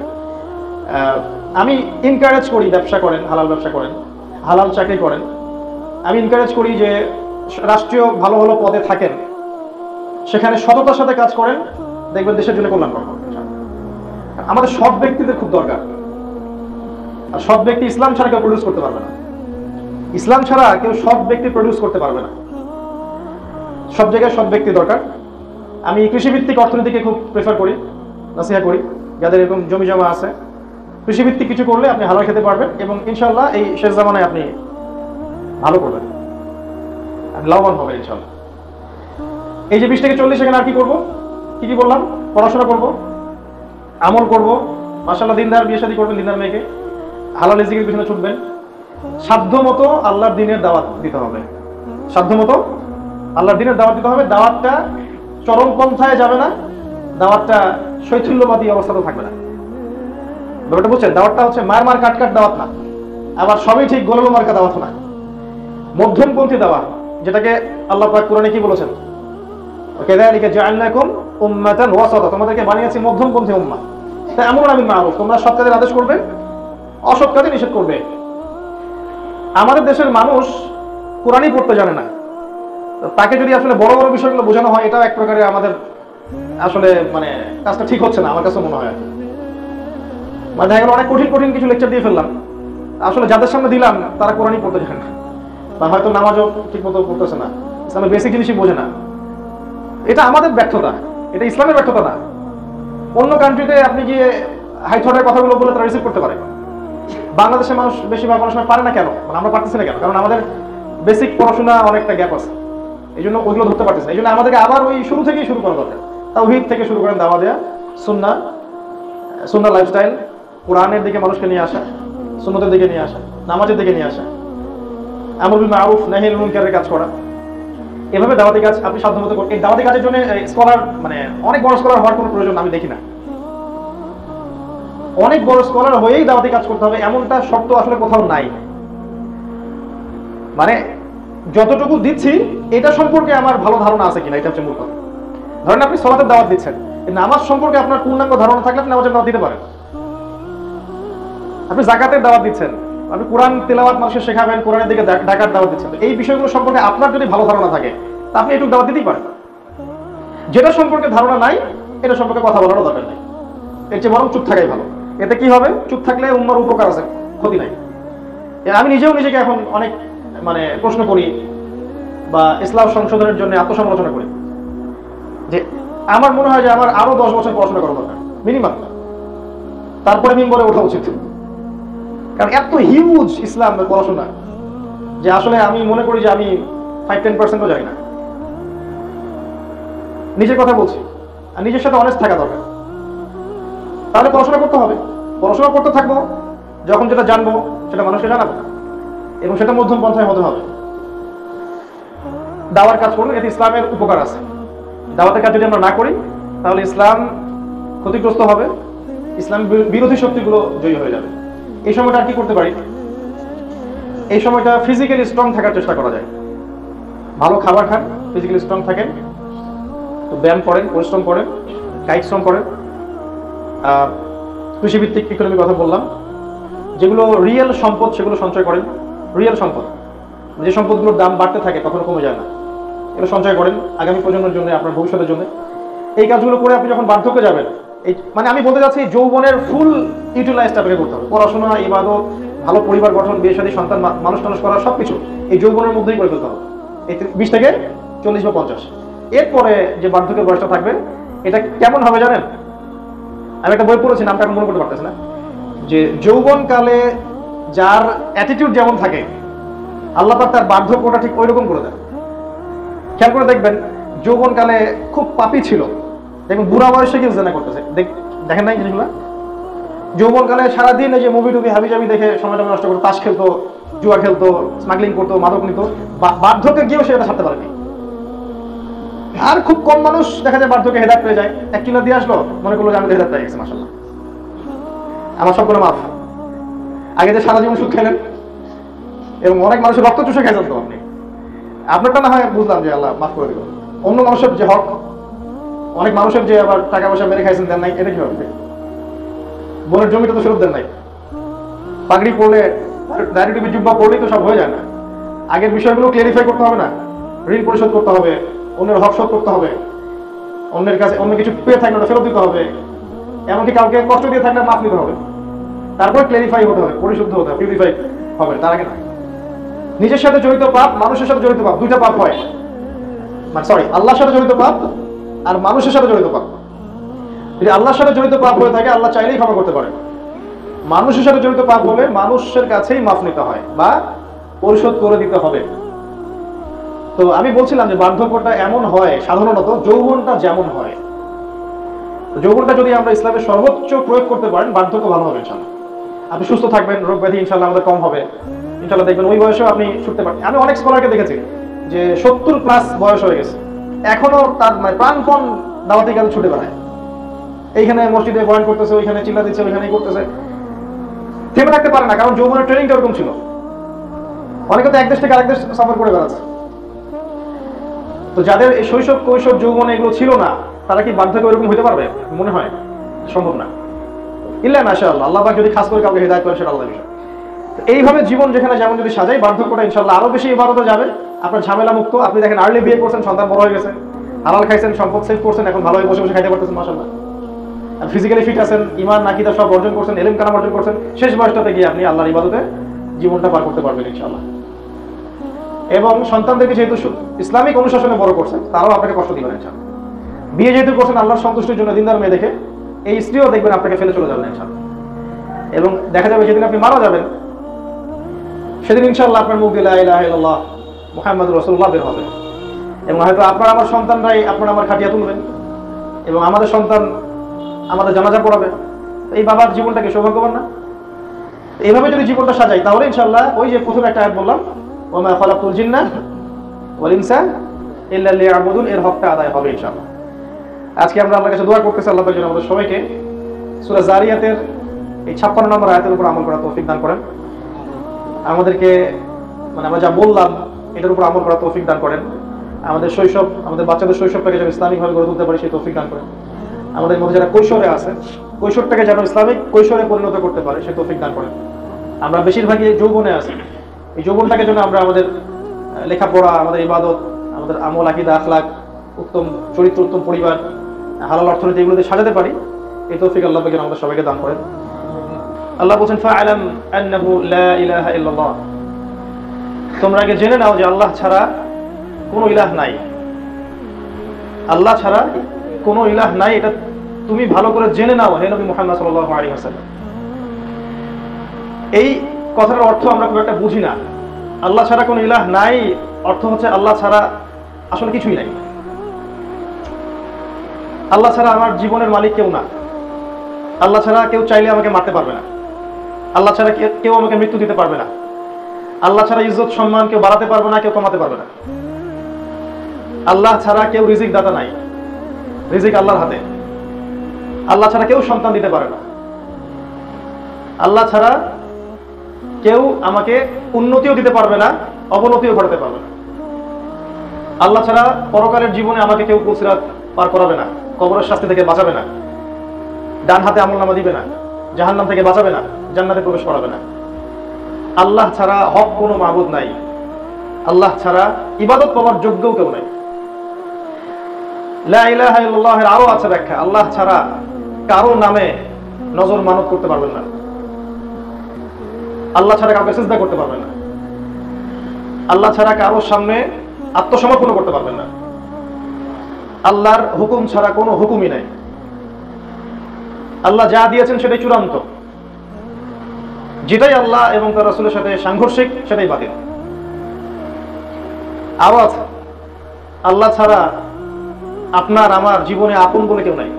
আমি এনকারেজ করি ব্যবসা করেন, হালাল ব্যবসা করেন, হালাল চাকরি করেন। আমি এনকারেজ করি যে রাষ্ট্রীয় ভালো ভালো পদে থাকেন, সেখানে সততার সাথে কাজ করেন, দেখবেন দেশের জন্য কল্যাণ করবেন। আমাদের সৎ ব্যক্তিদের খুব দরকার, আর সৎ ব্যক্তি ইসলাম ছাড়া কেউ প্রডিউস করতে পারবে না। ইসলাম ছাড়া কেউ সৎ ব্যক্তি প্রডিউস করতে পারবে না। সব জায়গায় সৎ ব্যক্তি দরকার। আমি কৃষিভিত্তিক অর্থনীতিকে খুব প্রেফার করি, নাসিহা করি। যাদের এরকম জমি জমা আছে, কৃষিভিত্তিক কিছু করলে আপনি হালাল খেতে পারবেন এবং ইনশাআল্লাহ এই শেষ জামানায় আপনি ভালো করবেন, আপনি লাভবান হবেন ইনশাআল্লাহ। এই যে 20 থেকে 40 সেকেন্ড আর কি করবো, কি বললাম? পড়াশোনা করব, আমল করব, মাশাআল্লাহ দিনদার বিয়ে শাদী করবেন, দিনদার মেয়েকে, হালাল রিজিকের পিছনে ছুটবেন, সাধ্য মতো আল্লাহর দ্বীনের দাওয়াত দিতে হবে। সাধ্য মতো আল্লাহর দ্বীনের দাওয়াত দিতে হবে। দাওয়াতটা চরম পন্থায় যাবে না, দাওয়াতটা শৈথিল্যবাদী অবস্থাতেও থাকবে না। ব্যাপারটা বুঝছেন? দাওয়াতটা হচ্ছে মার মার কাট কাট দাওয়াত না, আবার সবই ঠিক গোলম মার্কা দাওয়াত না, মধ্যমপন্থী দাওয়াত, যেটাকে আল্লাহ পাক কোরআনে কি বলেছেন? কাযালিকা জাআলনাকুম উম্মাতান ওয়াসাতা, তোমাদেরকে বানিয়েছি মধ্যমপন্থী উম্মাহ। তাই আমরুন বিল মারুফ, তোমরা সৎ কাজের আদেশ করবে, অসৎ কাজে নিষেধ করবে। আমাদের দেশের মানুষ কোরআনই পড়তে জানে না, তাকে যদি আসলে বড় বড় বিষয়গুলো বোঝানো হয়, এটাও এক প্রকারে আমাদের আসলে মানে কাজটা ঠিক হচ্ছে না, আমার কাছে মনে হয়। মানে দেখা গেল অনেক কঠিন কঠিন কিছু লেকচার দিয়ে ফেললাম, আসলে যাদের সামনে দিলাম তারা কোরআনই পড়তে জানে না, বা হয়তো নামাজও ঠিক মতো পড়তেছে না, ইসলামের বেসিক জিনিসই বোঝে না। এটা আমাদের ব্যর্থতা, এটা ইসলামের ব্যর্থতা না। অন্য কান্ট্রিতে আপনি গিয়ে হাইথটের কথাগুলো বলে তারা রিসিভ করতে পারে। বাংলাদেশের মানুষ বেশিরভাগ পড়াশোনা পারে না কেন? মানে আমরা পারতেছি না কেন? কারণ আমাদের বেসিক পড়াশোনা অনেকটা গ্যাপ আছে, এই জন্য ওইগুলো ধরতে পারতেছে না। এই জন্য আমাদেরকে আবার ওই শুরু থেকেই শুরু করা দরকার। তাওহীদ থেকে শুরু করেন, দাওয়া দেয়া, সুন্নাহ লাইফস্টাইল, কোরআনের দিকে মানুষকে নিয়ে আসা, সুন্নতের দিকে নিয়ে আসা, নামাজের দিকে নিয়ে আসা, আমর বিল মারুফ নাহি আনিল মুনকারের কাজ করা, এভাবে দাওয়াতি কাজ আপনি সাধ্যমতো করুন। এই দাওয়াতি কাজের জন্য স্কলার মানে অনেক বড় স্কলার হওয়ার কোনো প্রয়োজন আমি দেখি না। অনেক বড় স্কলার হয়েই দাওয়াতি কাজ করতে হবে এমনটা শর্ত আসলে কোথাও নাই। মানে যতটুকু দিচ্ছি এটা সম্পর্কে আমার ভালো ধারণা আছে কিনা, এটা হচ্ছে মূল কথা। ধরেন আপনি সালাতের দাওয়াত দিচ্ছেন, নামাজ সম্পর্কে আপনার পূর্ণাঙ্গ ধারণা থাকলে আপনি নামাজের দাওয়াত দিতে পারেন। আপনি যাকাতের দাওয়াত দিচ্ছেন, আপনি কোরআন তেলাওয়াত মানুষকে শেখাবেন, কোরআনের দিকে ডাকার দাওয়াত দিচ্ছেন, এই বিষয়গুলো সম্পর্কে আপনার যদি ভালো ধারণা থাকে তা আপনি একটু দাওয়াত দিতেই পারেন। যেটা সম্পর্কে ধারণা নাই এটা সম্পর্কে কথা বলারও দরকার নেই, এর চেয়ে বরং চুপ থাকাই ভালো। এতে কি হবে? চুপ থাকলে উম্মার উপকার আছে, ক্ষতি নাই। আমি নিজেও নিজেকে এখন অনেক মানে প্রশ্ন করি বা ইসলাম সংশোধনের জন্য আত্মসমালোচনা করি যে আমার মনে হয় যে আমার আরো 10 বছর পড়াশোনা করা দরকার মিনিমাম, তারপরে মিম্বরে ওঠা উচিত। কারণ এত হিউজ ইসলামের পড়াশোনা যে আসলে আমি মনে করি যে আমি 5-10%ও জানি না। নিজের কথা বলছি, আর নিজের সাথে অনেস্ট থাকা দরকার। তাহলে পড়াশোনা করতে হবে, পড়াশোনা করতে থাকবো, যখন যেটা জানবো সেটা মানুষকে জানাবো এবং সেটা মধ্যম পন্থায় হতে হবে। দাওয়ার কাজ করলে এতে ইসলামের উপকার আছে। দাওয়াতের কাজ যদি আমরা না করি তাহলে ইসলাম ক্ষতিগ্রস্ত হবে, ইসলাম বিরোধী শক্তিগুলো জয়ী হয়ে যাবে। এই সময়টা আর কি করতে পারি? এই সময়টা ফিজিক্যালি স্ট্রং থাকার চেষ্টা করা যায়। ভালো খাবার খান, ফিজিক্যালি স্ট্রং থাকেন, ব্যায়াম করেন, পরিশ্রম করেন, কায়িক শ্রম করেন। কৃষিভিত্তিক ইকোনমির কথা বললাম, যেগুলো রিয়েল সম্পদ সেগুলো সঞ্চয় করেন। রিয়েল সম্পদ, যে সম্পদগুলোর দাম বাড়তে থাকে কখনো কমে যায় না, এগুলো সঞ্চয় করেন আগামী প্রজন্মের জন্য, আপনার ভবিষ্যতের জন্য। এই কাজগুলো করে আপনি যখন বার্ধক্যে যাবেন, এই মানে আমি বলতে চাচ্ছি যৌবনের ফুল ইউটিলাইজটা আপনাকে করতে হবে। পড়াশোনা, ইবাদত, ভালো পরিবার গঠন, বিয়ে শাদী, সন্তান মানুষ টানুষ করা সবকিছু এই যৌবনের মধ্যেই করে ফেলতে হবে, এই 20 থেকে 40 বা 50। এরপরে যে বার্ধক্যের বয়সটা থাকবে এটা কেমন হবে জানেন? আমি একটা বই পড়েছি, নামটা এখন মনে করতে পারতেছি না, যে যৌবনকালে যার অ্যাটিটিউড যেমন থাকে আল্লাহ পাক তার বার্ধক্যটা ঠিক ওই রকম করে দেন। খেয়াল করে দেখবেন, যৌবনকালে খুব পাপী ছিল, দেখবেন বুড়া বয়সে কেউ জেনা করতেছে, দেখেন নাই জিনিসগুলো? যৌবনকালে সারাদিন এই যে মুভি টুভি হাবিজাবি দেখে সময়টা নষ্ট করতো, তাস খেলতো, জুয়া খেলতো, স্মাগলিং করতো, মাদক নিত, বার্ধক্যে গিয়েও সেটা ছাড়তে পারেনি। আর খুব কম মানুষ দেখা যায় বার্ধক্যে হেদায়েত পেয়ে যায়। 1 কিলো দিয়ে আসলো, মনে করলো যে আমি হেদায়েত পেয়ে গেছি, মাশাআল্লাহ আমার সবগুলো মাফ। আগে যে সারা জীবন সুদ খেলেন এবং অনেক মানুষের রক্ত চুষে খেয়েছেন, তো আপনারটা না হয় বুঝলাম যে আল্লাহ মাফ করে দিল, অন্য মানুষের যে হক, অনেক মানুষের যে আবার টাকা পয়সা মেরে খাইছেন, দেন নাই, এটা কি হবে? বোনের জমিটা তো ফেরত দেন নাই, পাগড়ি পড়লে, দাড়ি টুপি জুব্বা পড়লেই তো সব হয়ে যায় না। আগের বিষয়গুলো ক্লিয়ারিফাই করতে হবে না? ঋণ পরিশোধ করতে হবে, অন্যের হক শোধ করতে হবে, অন্যের কাছে অন্য কিছু পেয়ে থাকলে ওটা ফেরত দিতে হবে, এমনকি কাউকে কষ্ট দিয়ে থাকলে মাফ নিতে হবে। তারপর ক্লিয়ারিফাই হতে হবে, পরিশুদ্ধ হতে হবে, পিউরিফাই হবে, তার আগে না। নিজের সাথে জড়িত পাপ, মানুষের সাথে জড়িত পাপ, দুইটা পাপ হয়। মানে সরি, আল্লাহর সাথে জড়িত পাপ আর মানুষের সাথে জড়িত পাপ। যদি আল্লাহর সাথে জড়িত পাপ হয়ে থাকে, আল্লাহ চাইলেই ক্ষমা করতে পারে। মানুষের সাথে জড়িত পাপ হলে মানুষের কাছেই মাফ নিতে হয় বা পরিশোধ করে দিতে হবে। তো আমি বলছিলাম যে বার্ধক্যটা এমন হয়, সাধারণত যৌবনটা যেমন হয়, যৌবনটা যদি আমরা ইসলামের সর্বোচ্চ প্রয়োগ করতে পারেন, বার্ধক্য ভালো হবে ইনশাল্লাহ। আপনি সুস্থ থাকবেন, রোগ ব্যাধি ইনশাল্লাহ আমাদের কম হবে ইনশাল্লাহ। দেখবেন ওই বয়সেও আপনি ছুটতে পারেন। আমি অনেক স্কলারকে দেখেছি যে 70+ বয়স হয়ে গেছে, এখনো তার মানে প্রাণপণ দাওয়াতে গেলে ছুটে বেড়ায়। এইখানে মসজিদে বয়ান করতেছে, ওইখানে চিল্লা দিচ্ছে, ওইখানে করতেছে, থেমে থাকতে পারে না, কারণ যৌবনের ট্রেনিংটা ওরকম ছিল। অনেকে তো এক দেশ থেকে আরেক দেশ সফর করে বেড়াচ্ছে। তো যাদের এই শৈশব কৈশোর যৌবনে এগুলো ছিল না, তারা কি বার্ধক্য এরকম হতে পারবে? মনে হয় সম্ভব না। ইল্লা মাশাআল্লাহ, আল্লাহ পাক যদি খাস করে কাউকে হিদায়াত করেন সেটা আলাদা বিষয়। এইভাবে জীবন যেখানে যেমন যদি সাজাই, বার্ধক্যটা ইনশাআল্লাহ আরো বেশি ইবাদতে যাবে, আপনার ঝামেলা মুক্ত। আপনি দেখেন আর্লি বিয়ে করছেন, সন্তান বড় হয়ে গেছে, হালাল খাইছেন, সম্পদ সেভ করছেন, এখন ভালোভাবে বসে বসে খাইতে পারতেছেন মাশাআল্লাহ। আর ফিজিক্যালি ফিট আছেন, ঈমান নাকিদা সব অর্জন করছেন, ইলম কালাম অর্জন করছেন, শেষ বয়সটাতে গিয়ে আপনি আল্লাহর ইবাদতে জীবনটা পার করতে পারবেন ইনশাআল্লাহ। এবং সন্তানদেরকে যেহেতু ইসলামিক অনুশাসনে বড় করছেন, তারাও আপনাকে কষ্ট দিবেন ইনশাআল্লাহ। বিয়ে যেহেতু করছেন আল্লাহর সন্তুষ্টির জন্য, দিনদার মেয়ে দেখে, এই স্ত্রীও দেখবেন আপনাকে ফেলে চলে যাবেন ইনশাআল্লাহ। এবং দেখা যাবে যেদিন আপনি মারা যাবেন, সেদিন ইনশাআল্লাহ আপনার মুখ দিয়ে লা ইলাহা ইল্লাল্লাহ মুহাম্মাদুর রাসূলুল্লাহ বের হবে। এবং হয়তো আপনার আমার সন্তানরাই আপনার আমার খাটিয়া তুলবেন, এবং আমাদের সন্তান আমাদের জানাজা পড়াবে। এই বাবার জীবনটাকে সৌভাগ্যবান না? এইভাবে যদি জীবনটা সাজাই, তাহলে ইনশাআল্লাহ ওই যে প্রথমে একটা আয়াত বললাম, ওয়া মা খালাকতুল জিন্না ওয়াল ইনসা ইল্লা লিয়াবুদুন, এর হকটা আদায় হবে ইনশাআল্লাহ। আজকে আমরা আল্লাহর কাছে দোয়া করতেছি, আল্লাহ পাক যেন আমাদের সবাইকে সূরা জারিয়াতের এই 56 নম্বর আয়াতের উপর আমল করার তৌফিক দান করেন। আমাদেরকে মানে আমরা যা বললাম এটার উপর আমল করার তৌফিক দান করেন। আমাদের শৈশব, আমাদের বাচ্চাদের শৈশবটাকে যেন ইসলামিকভাবে গড়ে তুলতে পারি সেই তৌফিক দান করেন। আমাদের মধ্যে যারা কৈশোরে আছে, কৈশোরটাকে যেন ইসলামিক কৈশোরে পরিণত করতে পারে সেই তৌফিক দান করেন। আমরা বেশিরভাগই যৌবনে আছি, এই যৌবনটাকে যেন আমরা আমাদের লেখাপড়া, আমাদের ইবাদত, আমাদের আমল, আকীদা, আখলাক, উত্তম চরিত্র, উত্তম পরিবার, হালাল অর্থনীতি এগুলোতে সাজাতে পারি, এই তৌফিক আল্লাহ পাক আমাদের সবাইকে দান করেন। আল্লাহ বলেন ফাআলাম আন্নাহু লা ইলাহা ইল্লাল্লাহ, তোমরা আগে জেনে নাও যে আল্লাহ ছাড়া কোনো ইলাহ নাই। আল্লাহ ছাড়া কোনো ইলাহ নাই, এটা তুমি ভালো করে জেনে নাও হে নবী মুহাম্মদ সাল্লাল্লাহু আলাইহি ওয়াসাল্লাম। এই কথার অর্থ আমরা খুব একটা বুঝি না। আল্লাহ ছাড়া কোনো ইলাহ নাই অর্থ হচ্ছে আল্লাহ ছাড়া আসলে কিছুই নাই। আল্লাহ ছাড়া আমার জীবনের মালিক কেউ না। আল্লাহ ছাড়া কেউ চাইলে আমাকে মারতে পারবে না। আল্লাহ ছাড়া কেউ আমাকে মৃত্যু দিতে পারবে না। আল্লাহ ছাড়া ইজ্জত সম্মান কেউ বাড়াতে পারবে না, কেউ কমাতে পারবে না। আল্লাহ ছাড়া কেউ রিজিক দাতা নাই, রিজিক আল্লাহর হাতে। আল্লাহ ছাড়া কেউ সন্তান দিতে পারে না। আল্লাহ ছাড়া কেউ আমাকে উন্নতিও দিতে পারবে না, অবনতিও ঘটাতে পারবে না। আল্লাহ ছাড়া পরকালের জীবনে আমাকে কেউ পুলসিরাত পার করাবে না, কবরের শাস্তি থেকে বাঁচাবে না, ডান হাতে আমলনামা দিবে না, জাহান্নাম থেকে বাঁচাবে না, জান্নাতে প্রবেশ করাবে না। আল্লাহ ছাড়া হক কোনো মাবুদ নাই। আল্লাহ ছাড়া ইবাদত পাওয়ার যোগ্যও কেউ নাই। লা ইলাহা ইল্লাল্লাহের আরো আছে ব্যাখ্যা, আল্লাহ ছাড়া কারো নামে নজর মানত করতে পারবেন না। আল্লাহ ছাড়া কাউকে সিজদা করতে পারবেন না। আল্লাহ ছাড়া কারো সামনে আত্মসমর্পণ করতে পারবেন না। আল্লাহর হুকুম ছাড়া কোনো হুকুমই নাই। আল্লাহ যা দিয়েছেন সেটাই চূড়ান্ত, যেটাই আল্লাহ এবং তার রাসূলের সাথে সাংঘর্ষিক সেটাই বাতিল। আওয়াজ, আল্লাহ ছাড়া আপনার আমার জীবনে আপন বলে কেউ নাই।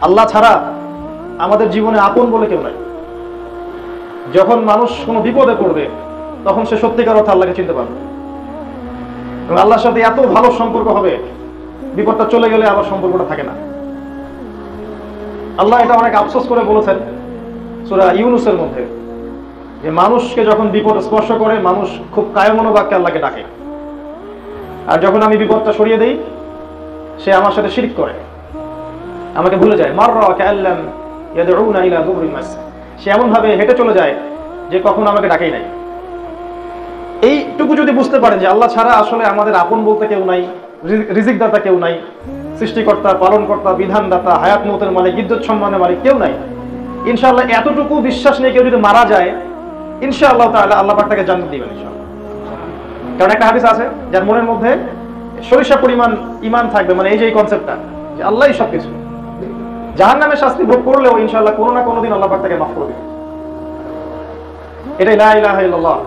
আল্লাহ ছাড়া আমাদের জীবনে আপন বলে কেউ নাই। যখন মানুষ কোনো বিপদে পড়বে তখন সে সত্যিকার অর্থে আল্লাহকে চিনতে পারবে এবং আল্লাহর সাথে এত ভালো সম্পর্ক হবে, বিপদটা চলে গেলে আবার সম্পর্কটা থাকে না। আল্লাহ এটা অনেক আফসোস করে বলেছেন সূরা ইউনূসের মধ্যে, যে মানুষকে যখন বিপদ স্পর্শ করে মানুষ খুব কায়মনোবাক্যে আল্লাহকে ডাকে, আর যখন আমি বিপদটা সরিয়ে দেই সে আমার সাথে শিরক করে, আমাকে ভুলে যায়। মাররা কাআল্লাম ইয়াদউনা ইলা দুবরিন মাস, সে এমন ভাবে হেঁটে চলে যায় যে কখনো আমাকে ডাকেই নাই। এইটুকু যদি বুঝতে পারেন যে আল্লাহ ছাড়া আসলে আমাদের আপন বলতে কেউ নাই, রিজিক দাতা কেউ নাই, সৃষ্টিকর্তা, পালনকর্তা, বিধানদাতা, হায়াত মউতের মালিক, ইজ্জত সম্মানের মালিক কেউ নাই, ইনশাআল্লাহ এতটুকু বিশ্বাস নিয়ে কেউ যদি মারা যায়, ইনশাআল্লাহ তাআলা আল্লাহ পাক তাকে জান্নাত দিবেন ইনশাআল্লাহ। কারণ একটা হাদিস আছে, যার মনের মধ্যে সরিষা পরিমাণ ঈমান থাকবে, মানে এই যে এই কনসেপ্টটা যে আল্লাহই সবকিছু, জাহান্নামের শাস্তি ভোগ করলেও ইনশাআল্লাহ কোনো না কোনো দিন আল্লাহ পাক তাকে মাফ করে দিবেন। এটাই লা ইলাহা ইল্লাল্লাহ।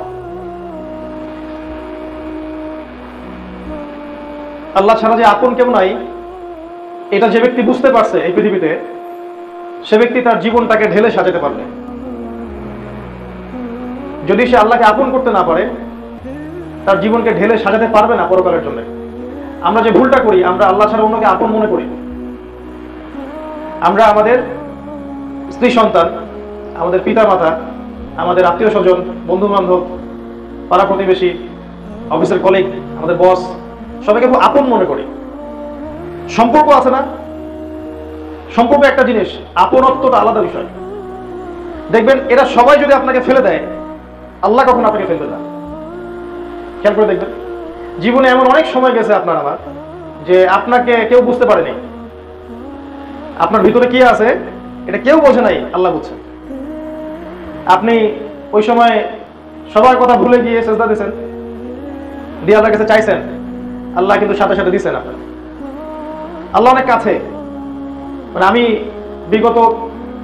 আল্লাহ ছাড়া যে আপন কেউ নাই, এটা যে ব্যক্তি বুঝতে পারছে এই পৃথিবীতে, সে ব্যক্তি তার জীবনটাকে ঢেলে সাজাতে পারবে। যদি সে আল্লাহকে আপন করতে না পারে, তার জীবনকে ঢেলে সাজাতে পারবে না পরকালের জন্য। আমরা যে ভুলটা করি, আমরা আল্লাহ ছাড়া অন্যকে আপন মনে করি। আমরা আমাদের স্ত্রী সন্তান, আমাদের পিতা মাতা, আমাদের আত্মীয় স্বজন, বন্ধু বান্ধব, পাড়া প্রতিবেশী, অফিসের কলিগ, আমাদের বস, সবাইকে খুব আপন মনে করি। সম্পর্ক আছে না, সম্পর্ক একটা জিনিস, আপনত্বটা আলাদা বিষয়। দেখবেন এরা সবাই যদি আপনাকে ফেলে দেয়, আল্লাহ কখনো আপনাকে ফেলবে না। খেয়াল করে দেখবেন, জীবনে এমন অনেক সময় গেছে আপনার আমার, যে আপনাকে কেউ বুঝতে পারেনি, আপনার ভিতরে কি আছে এটা কেউ বোঝে নাই, আল্লাহ বুঝছেন। আপনি ওই সময় সবার কথা ভুলে গিয়ে সেজদা দিয়েছেন, দিয়ে আল্লাহর কাছে চাইছেন, আল্লাহ কিন্তু সাথে সাথে দিচ্ছেন আপনার। আল্লাহ অনেক কাছে। মানে আমি বিগত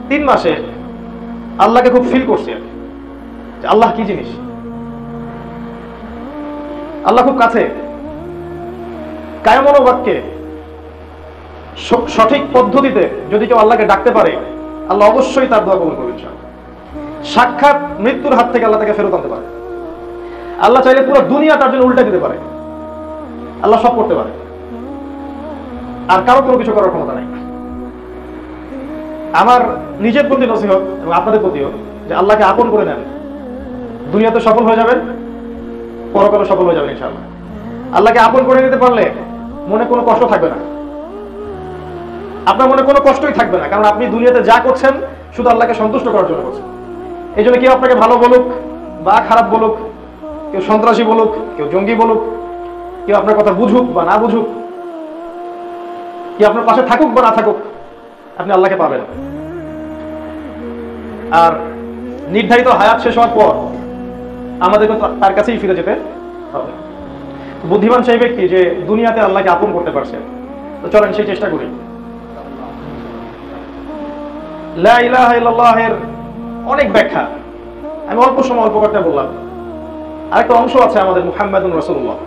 3 মাসে আল্লাহকে খুব ফিল করছি, যে আল্লাহ কি জিনিস, আল্লাহ খুব কাছে। কায়মন বাক্যে সঠিক পদ্ধতিতে যদি কেউ আল্লাহকে ডাকতে পারে, আল্লাহ অবশ্যই তার দোয়া কবুল করবেন। সাক্ষাৎ মৃত্যুর হাত থেকে আল্লাহ তাকে ফেরত আনতে পারে। আল্লাহ চাইলে পুরো দুনিয়া তার জন্য উল্টে দিতে পারে। আল্লাহ সব করতে পারে, আর কারো কোনো কিছু করার ক্ষমতা নাই। আমার নিজের প্রতি নসিহত এবং আপনাদের প্রতিও, যে আল্লাহকে আপন করে নেন, দুনিয়াতে সফল হয়ে যাবেন, পরকালে সফল হয়ে যাবেন ইনশাআল্লাহ। আল্লাহকে আপন করে নিতে পারলে মনে কোনো কষ্ট থাকবে না, আপনার মনে কোনো কষ্টই থাকবে না। কারণ আপনি দুনিয়াতে যা করছেন শুধু আল্লাহকে সন্তুষ্ট করার জন্য করছেন। এই জন্য কেউ আপনাকে ভালো বলুক বা খারাপ বলুক, কেউ সন্ত্রাসী বলুক, কেউ জঙ্গি বলুক, কেউ আপনার কথা বুঝুক বা না বুঝুক, কেউ আপনার পাশে থাকুক বা না থাকুক, আপনি আল্লাহকে পাবেন। আর নির্ধারিত হায়াত শেষ হওয়ার পর আমাদেরকে তার কাছেই ফিরে যেতে হবে। বুদ্ধিমান সেই ব্যক্তি যে দুনিয়াতে আল্লাহকে আপন করতে পারছে। তো চলেন সেই চেষ্টা করি। লা ইলাহা ইল্লাল্লাহের অনেক ব্যাখ্যা, আমি অল্প সময় অল্প কথা বললাম। আরেকটা অংশ আছে আমাদের মুহাম্মাদুর রাসূলুল্লাহ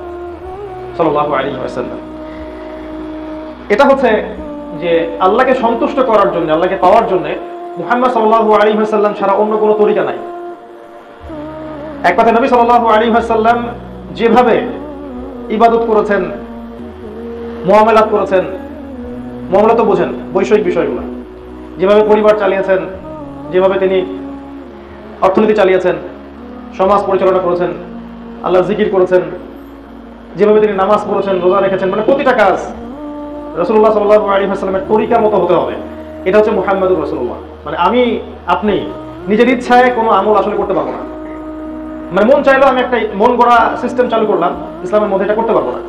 সাল্লাল্লাহু আলাইহি ওয়াসাল্লাম। এটা হচ্ছে যে আল্লাহকে সন্তুষ্ট করার জন্য, আল্লাহকে পাওয়ার জন্য মুহাম্মদ সাল্লাল্লাহু আলাইহি ওয়াসাল্লাম ছাড়া অন্য কোনো তরিকা নাই। এক কথা, নবী সাল্লাল্লাহু আলাইহি ওয়াসাল্লাম যেভাবে ইবাদত করেছেন, মুআমালাত করেছেন, মুআমালাত তো বোঝেন, বৈষয়িক বিষয়গুলো, যেভাবে পরিবার চালিয়েছেন, যেভাবে তিনি অর্থনীতি চালিয়েছেন, সমাজ পরিচালনা করেছেন, আল্লাহর জিকির করেছেন, যেভাবে তিনি নামাজ পড়েছেন, রোজা রেখেছেন, মানে প্রতিটা কাজ রাসূলুল্লাহ সাল্লাল্লাহু আলাইহি ওয়াসাল্লামের তরিকার মতো হতে হবে। এটা হচ্ছে মুহাম্মাদুর রাসূলুল্লাহ। মানে আমি আপনি নিজের ইচ্ছায় কোনো আমল আসলে করতে পারবো না। মানে মন চাইলেও আমি একটা মন গড়া সিস্টেম চালু করলাম, ইসলামের মধ্যে এটা করতে পারবো না।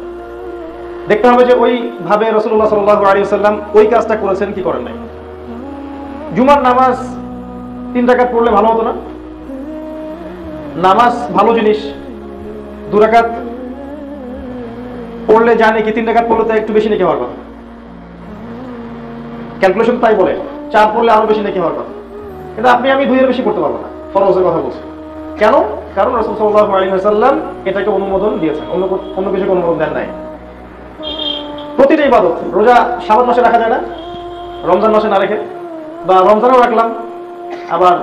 দেখতে হবে যে ওইভাবে রাসূলুল্লাহ সাল্লাল্লাহু আলাইহি ওয়াসাল্লাম ওই কাজটা করেছেন কি করেন নাই। জুমার নামাজ 3 রাকাত পড়লে ভালো হতো না? নামাজ ভালো জিনিস, 2 রাকাত পড়লে জানে কি 3 রাকাত পড়লে তো একটু বেশি নাকি হওয়ার কথা। ক্যালকুলেশন তাই বলে 4 পড়লে আরো বেশি নাকি হওয়ার কথা। কিন্তু আপনি আমি 2 এর বেশি করতে পারবো না, ফরজের কথা বলছি। কেন? কারণ রাসূল সাল্লাল্লাহু আলাইহি ওয়াসাল্লাম এটাকে অনুমোদন দিয়েছেন, অন্য কিছুকে অনুমোদন দেন নাই। প্রতিটা ইবাদত, রোজা শাবান মাসে রাখা যায় না, রমজান মাসে না রেখে, বা রমজানেও রাখলাম, আবার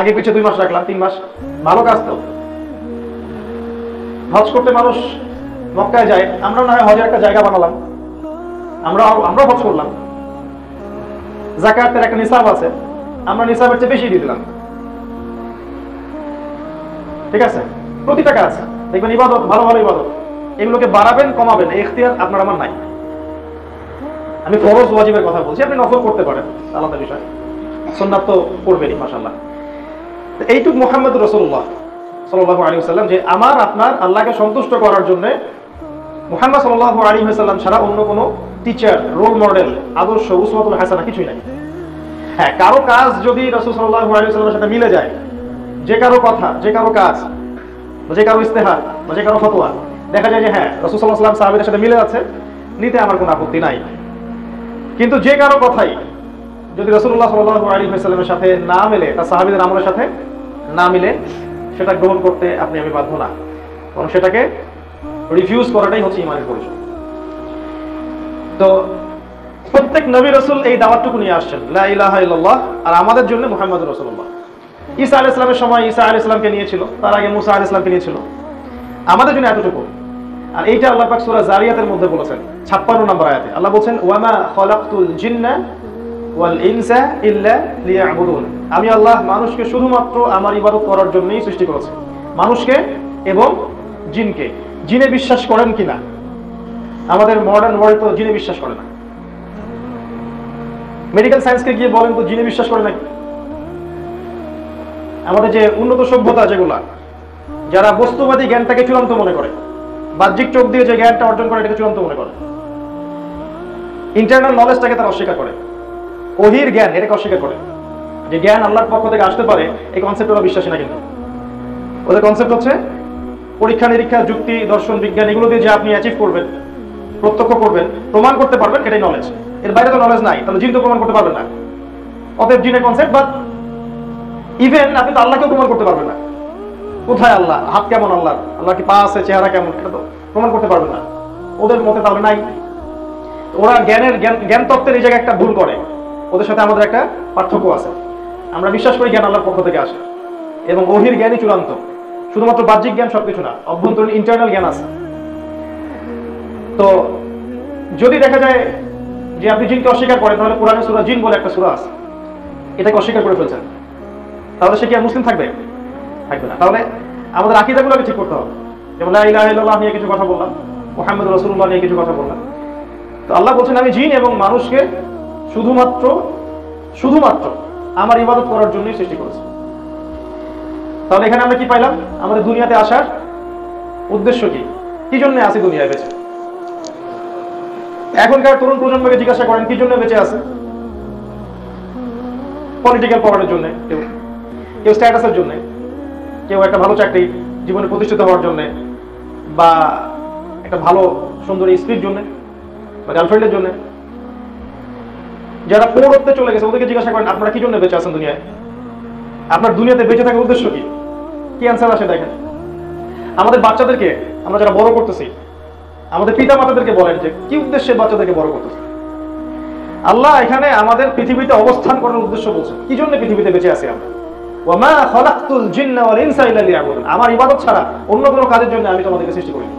আগে পিছিয়ে 2 মাস রাখলাম, 3 মাস, ভালো কাজ তো। হজ করতে মানুষ মক্কায় যায়, আমরা না হয় হজের একটা জায়গা বানালাম, আমরাও হজ করলাম। যাকাতের একটা নিসাব আছে, আমরা নিসাবের চেয়ে বেশি দিয়ে দিলাম। ঠিক আছে? প্রতিটা কাজ দেখবেন ইবাদত, ভালো ভালো ইবাদত, এগুলোকে বাড়াবেন কমাবেন এই ইখতিয়ার আপনার আমার নাই। আমি ফরজ ওয়াজিবের কথা বলছি, আপনি নফল করতে পারেন, আলাদা বিষয়, সুন্নাত তো পড়বেনই মাশাআল্লাহ। এইটুক মুহাম্মদুর রাসূলুল্লাহ সাল্লাল্লাহু আলাইহি ওয়াসাল্লাম, যে আমার আপনার আল্লাহকে সন্তুষ্ট করার জন্য মুহাম্মদ সাল্লাল্লাহু আলাইহি ওয়াসাল্লাম ছাড়া অন্য কোনো টিচার, রোল মডেল, আদর্শ, উসওয়াতুল হাসানা কিছুই নাই। হ্যাঁ, কারো কাজ যদি রাসূল সাল্লাল্লাহু আলাইহি ওয়াসাল্লামের সাথে মিলে যায়, যে কারো কথা, যে কারো কাজ, যে কারো ইস্তেহার, যে কারো ফতোয়া দেখা যায় যে হ্যাঁ রাসূল সাল্লাল্লাহু আলাইহি ওয়াসাল্লাম সাহাবীদের সাথে মিলে আছে, নিতে আমার কোনো আপত্তি নাই। কিন্তু যে কারো কথাই যদি রাসূলুল্লাহ সাল্লাল্লাহু আলাইহি ওয়াসাল্লামের সাথে না মিলে, তার সাহাবীদের আমলের সাথে না মিলে, সেটা গ্রহণ করতে আপনি আমি বাধ্য না, কারণ সেটাকে রিফিউজ করাটাই হচ্ছে ঈমানের পরিচয়। তো প্রত্যেক নবী রাসূল এই দাওয়াতটুকু নিয়ে আসছেন, লা ইলাহা ইল্লাল্লাহ, আর আমাদের জন্য মুহাম্মদুর রাসূলুল্লাহ। ঈসা আলাইহিস সালামের সময় ঈসা আলাইহিস সালামকে নিয়েছিল, তার আগে মুসা আলাইহিস সালামকে নিয়েছিল, আমাদের জন্য এতটুকু। আর এইটা আল্লাহ পাক সূরা জারিয়াতের মধ্যে বলেছেন 56 নম্বর আয়াতে আল্লাহ বলেন, ওয়ামা খালাকতুল জিন্না ওয়াল ইনসা ইল্লা লিয়াবুদুন, আমি আল্লাহ মানুষকে শুধুমাত্র আমার ইবাদত করার জন্যই সৃষ্টি করেছি, মানুষকে এবং জিনকে। জিনে বিশ্বাস করেন কিনা? আমাদের মডার্ন ওয়ার্ল্ড তো জিনে বিশ্বাস করে না। মেডিকেল সায়েন্সকে গিয়ে বলেন তো জিনে বিশ্বাস করে নাকি? আমাদের যে উন্নত সভ্যতা, যেগুলা যারা বস্তুবাদী জ্ঞানটাকে চূড়ান্ত মনে করে, বাহ্যিক চোখ দিয়ে যে জ্ঞানটা অর্জন করে এটাকে চূড়ান্ত মনে করে, ইন্টারনাল নলেজটাকে তারা অস্বীকার করে, ওহির জ্ঞান এটাকে অস্বীকার করে, যে জ্ঞান আল্লাহর পক্ষ থেকে আসতে পারে, এই কনসেপ্ট ওরা বিশ্বাসী না। কিন্তু ওদের কনসেপ্ট হচ্ছে পরীক্ষা নিরীক্ষা, যুক্তি, দর্শন, বিজ্ঞান, এগুলো দিয়ে যে আপনি অ্যাচিভ করবেন, প্রত্যক্ষ করবেন, প্রমাণ করতে পারবেন, এটাই নলেজ। এর বাইরে তো নলেজ নাই, তাহলে জিন তো প্রমাণ করতে পারবেন না। অতএব জিনের কনসেপ্ট বাদ। ইভেন আপনি তো আল্লাহকেও প্রমাণ করতে পারবেন না। কোথায় আল্লাহ, হাত কেমন আল্লাহ, আল্লাহ কি পা আছে, চেহারা কেমন, এটা তো প্রমাণ করতে পারবেন না ওদের মতে, তাহলে নাই। ওরা জ্ঞান তত্ত্বের এই জায়গায় একটা ভুল করে, ওদের সাথে আমাদের একটা পার্থক্য আছে। আমরা বিশ্বাস করি জ্ঞান আল্লাহর পক্ষ থেকে আসে এবং ওহির জ্ঞানই চূড়ান্ত, শুধুমাত্র বাহ্যিক জ্ঞান সবকিছু না, অভ্যন্তরীণ ইন্টারনাল জ্ঞান আছে। তো যদি দেখা যায় যে আপনি জিনকে অস্বীকার করেন, তাহলে কোরআনে সূরা জিন বলে একটা সূরা আছে, এটাকে অস্বীকার করে ফেলছেন, তাহলে সে কি আর মুসলিম থাকবে? থাকবে না। তাহলে আমাদের আকীদাগুলোকে ঠিক করতে হবে। যেমন লা ইলাহা ইল্লাল্লাহ নিয়ে কিছু কথা বললাম, মুহাম্মদুর রাসূলুল্লাহ নিয়ে কিছু কথা বললাম। তো আল্লাহ বলছেন আমি জিন এবং মানুষকে শুধুমাত্র আমার ইবাদত করার জন্যই সৃষ্টি করেছি। তাহলে এখানে আমরা কি পাইলাম? আমাদের দুনিয়াতে আসার উদ্দেশ্য কি, কি জন্য আসি দুনিয়ায় বেঁচে? এখনকার তরুণ প্রজন্মকে জিজ্ঞাসা করেন কি জন্য বেঁচে আছে? পলিটিক্যাল পাওয়ারের জন্য, কেউ স্ট্যাটাসের জন্য, কেউ একটা ভালো চাকরি, জীবনে প্রতিষ্ঠিত হওয়ার জন্য, বা একটা ভালো সুন্দরী স্ত্রীর জন্য, বা গার্লফ্রেন্ডের জন্য। যারা পৌরত্বে চলে গেছে ওদেরকে জিজ্ঞাসা করেন আপনারা কি জন্য বেঁচে আছেন দুনিয়ায়? আপনার দুনিয়াতে বেঁচে থাকার উদ্দেশ্য কি? কি অ্যান্সার আসে দেখেন। আমাদের বাচ্চাদেরকে আমরা যারা বড় করতেছি, আমাদের পিতা মাতাদেরকে বলেন যে কি উদ্দেশ্যে বাচ্চাদেরকে বড় করতেছে। আল্লাহ এখানে আমাদের পৃথিবীতে অবস্থান করার উদ্দেশ্য বলছেন, কি জন্য পৃথিবীতে বেঁচে আছি আমরা। ওয়ামা খালাকতুল জিন্না ওয়াল ইনসা ইল্লা লিয়াবুদুন, আমার ইবাদত ছাড়া অন্য কোনো কাজের জন্য আমি তোমাদেরকে সৃষ্টি করিনি।